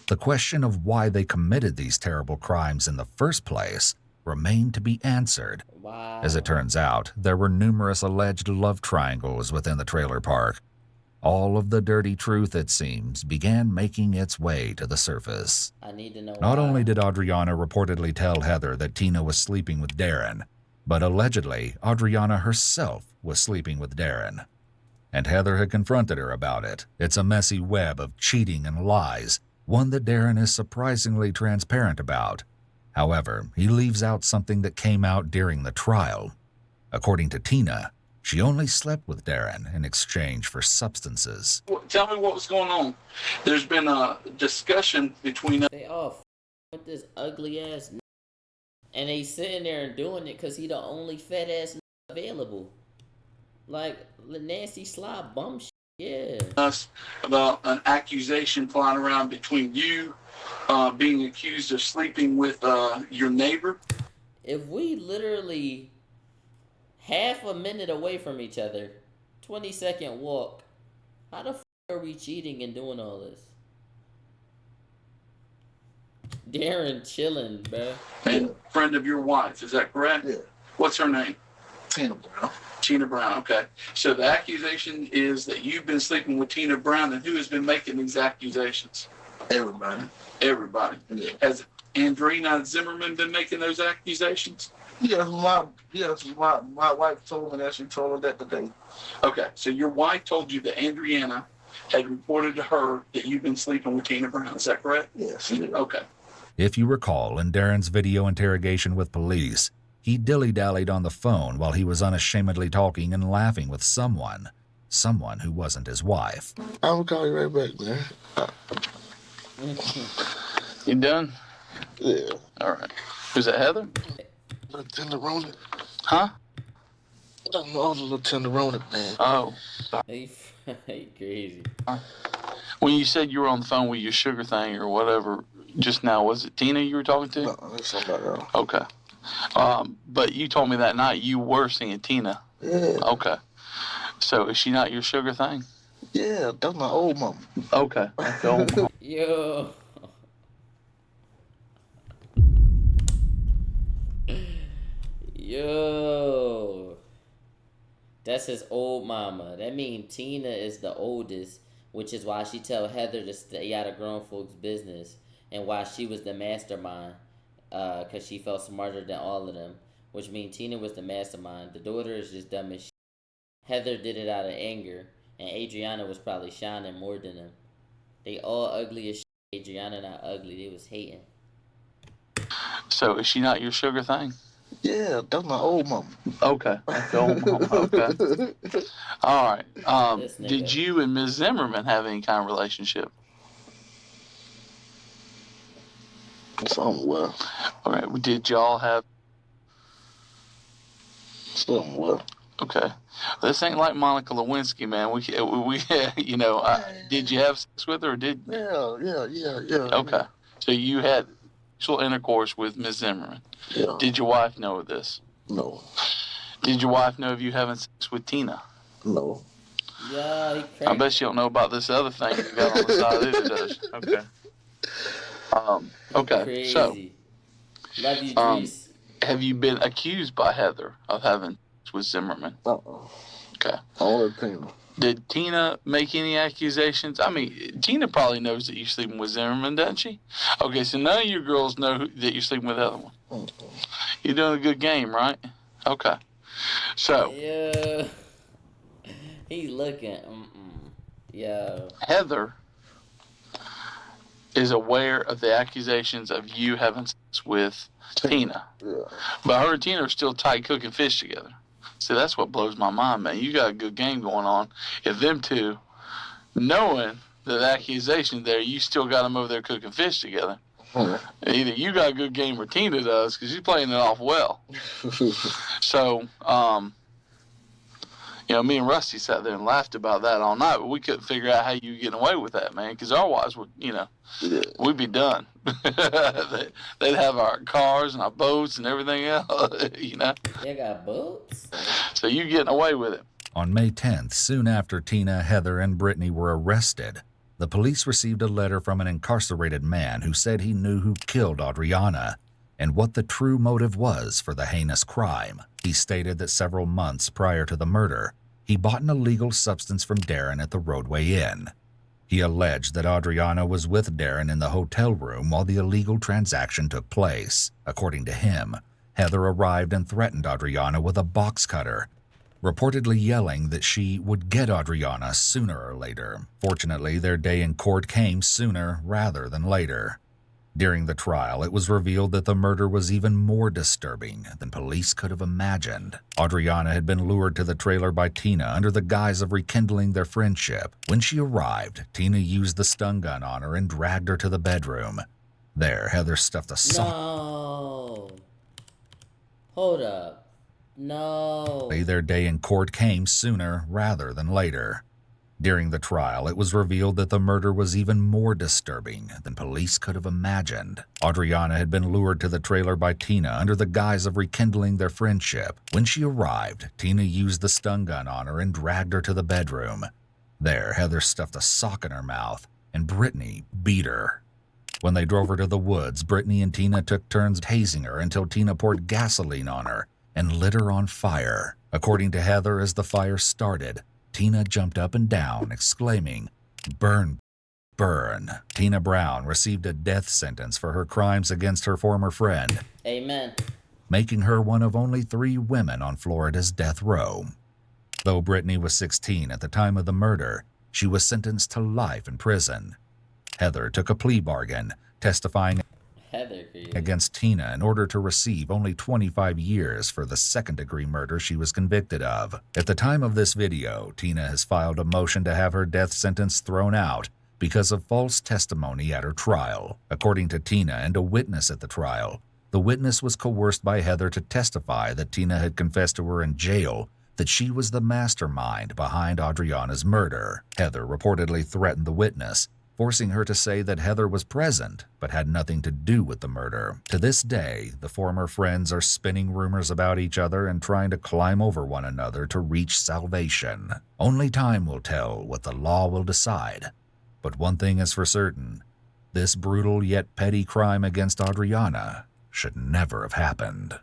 The question of why they committed these terrible crimes in the first place remained to be answered. Wow. As it turns out, there were numerous alleged love triangles within the trailer park. All of the dirty truth, it seems, began making its way to the surface. I need to know Not why. only did Adriana reportedly tell Heather that Tina was sleeping with Darren, but allegedly Adriana herself was sleeping with Darren. And Heather had confronted her about it. It's a messy web of cheating and lies, one that Darren is surprisingly transparent about. However, he leaves out something that came out during the trial. According to Tina, she only slept with Darren in exchange for substances. Tell me what was going on. There's been a discussion between us. They all with this ugly ass and they sitting there and doing it because he the only fat ass available. Like the nasty slob bum shit. Yeah. Us about an accusation flying around between you being accused of sleeping with your neighbor. If we literally half a minute away from each other, 20-second walk, how the are we cheating and doing all this? Darren chilling, bruh. And friend of your wife, is that correct? Yeah. What's her name? Tina Brown. Tina Brown, okay. So the accusation is that you've been sleeping with Tina Brown, and who has been making these accusations? Everybody. Everybody. Yeah. Has Andrina Zimmerman been making those accusations? Yes, my wife told me that. She told me that today. Okay, so your wife told you that Andriana had reported to her that you've been sleeping with Tina Brown, is that correct? Yes. Okay. If you recall, in Darren's video interrogation with police, he dilly-dallied on the phone while he was unashamedly talking and laughing with someone who wasn't his wife. I will call you right back, man. You done? Yeah. All right. Is that Heather? Tenderoni. Huh? I don't know, the little tenderoni, man. Oh. He crazy. When you said you were on the phone with your sugar thing or whatever just now, was it Tina you were talking to? No, that's somebody else. Okay. But you told me that night you were seeing Tina. Yeah. Okay. So is she not your sugar thing? Yeah, that's my old mama. Okay. That's the old mama. Yo. Yo. That's his old mama. That means Tina is the oldest, which is why she tell Heather to stay out of grown folks' business and why she was the mastermind. because she felt smarter than all of them, which means Tina was the mastermind. The daughter is just dumb as shit. Heather did it out of anger, and Adriana was probably shining more than them. They all ugly as shit. Adriana not ugly. They was hating. So is she not your sugar thing? Yeah, that's my old mama. Okay, that's the old mama. Okay. All right. Did you and Ms. Zimmerman have any kind of relationship? Somewhere. All right. Did y'all have? Somewhere. Okay. This ain't like Monica Lewinsky, man. We you know, did you have sex with her or didn't you? Yeah. Okay. So you had sexual intercourse with Ms. Zimmerman. Yeah. Did your wife know of this? No. Did your wife know of you having sex with Tina? No. Yeah, I bet she don't know about this other thing you got on the side either, does she? Okay. Okay. Crazy. So, love you, Drees. Have you been accused by Heather of having sex with Zimmerman? Okay. Only Tina. Did Tina make any accusations? I mean, Tina probably knows that you're sleeping with Zimmerman, doesn't she? Okay, so none of your girls know that you're sleeping with the other one. You're doing a good game, right? Okay. So. Yeah. He looking. Yeah. Heather is aware of the accusations of you having sex with Tina. Yeah. But her and Tina are still tight cooking fish together. See, that's what blows my mind, man. You got a good game going on. If them two, knowing the accusation there, you still got them over there cooking fish together. Either you got a good game or Tina does, because she's playing it off well. So, you know, me and Rusty sat there and laughed about that all night, but we couldn't figure out how you were getting away with that, man, because our wives would, you know, we'd be done. They'd have our cars and our boats and everything else, you know. They got boats? So you getting away with it. On May 10th, soon after Tina, Heather, and Britney were arrested, the police received a letter from an incarcerated man who said he knew who killed Adriana and what the true motive was for the heinous crime. He stated that several months prior to the murder, he bought an illegal substance from Darren at the Roadway Inn. He alleged that Adriana was with Darren in the hotel room while the illegal transaction took place. According to him, Heather arrived and threatened Adriana with a box cutter, reportedly yelling that she would get Adriana sooner or later. Fortunately, their day in court came sooner rather than later. During the trial, it was revealed that the murder was even more disturbing than police could have imagined. Adriana had been lured to the trailer by Tina under the guise of rekindling their friendship. When she arrived, Tina used the stun gun on her and dragged her to the bedroom. There, Heather stuffed a sock. No. Hold up. No. Their day in court came sooner rather than later. During the trial, it was revealed that the murder was even more disturbing than police could have imagined. Adriana had been lured to the trailer by Tina under the guise of rekindling their friendship. When she arrived, Tina used the stun gun on her and dragged her to the bedroom. There, Heather stuffed a sock in her mouth, and Britney beat her. When they drove her to the woods, Britney and Tina took turns tasing her until Tina poured gasoline on her and lit her on fire. According to Heather, as the fire started, Tina jumped up and down, exclaiming, "Burn, burn." Tina Brown received a death sentence for her crimes against her former friend. Amen. Making her one of only 3 women on Florida's death row. Though Britney was 16 at the time of the murder, she was sentenced to life in prison. Heather took a plea bargain, testifying against Tina in order to receive only 25 years for the second-degree murder she was convicted of. At the time of this video, Tina has filed a motion to have her death sentence thrown out because of false testimony at her trial. According to Tina and a witness at the trial, the witness was coerced by Heather to testify that Tina had confessed to her in jail that she was the mastermind behind Adriana's murder. Heather reportedly threatened the witness, forcing her to say that Heather was present but had nothing to do with the murder. To this day, the former friends are spinning rumors about each other and trying to climb over one another to reach salvation. Only time will tell what the law will decide. But one thing is for certain, this brutal yet petty crime against Adriana should never have happened.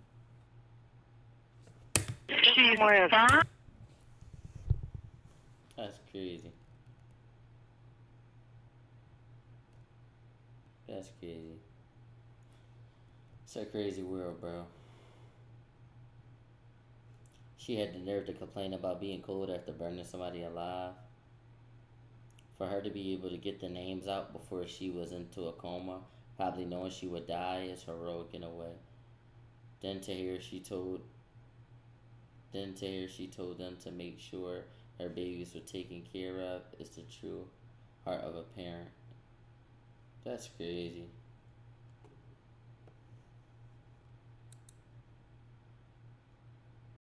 That's crazy. That's crazy. It's a crazy world, bro. She had the nerve to complain about being cold after burning somebody alive. For her to be able to get the names out before she was into a coma, probably knowing she would die, is heroic in a way. Then to hear she told them to make sure her babies were taken care of is the true heart of a parent. That's crazy.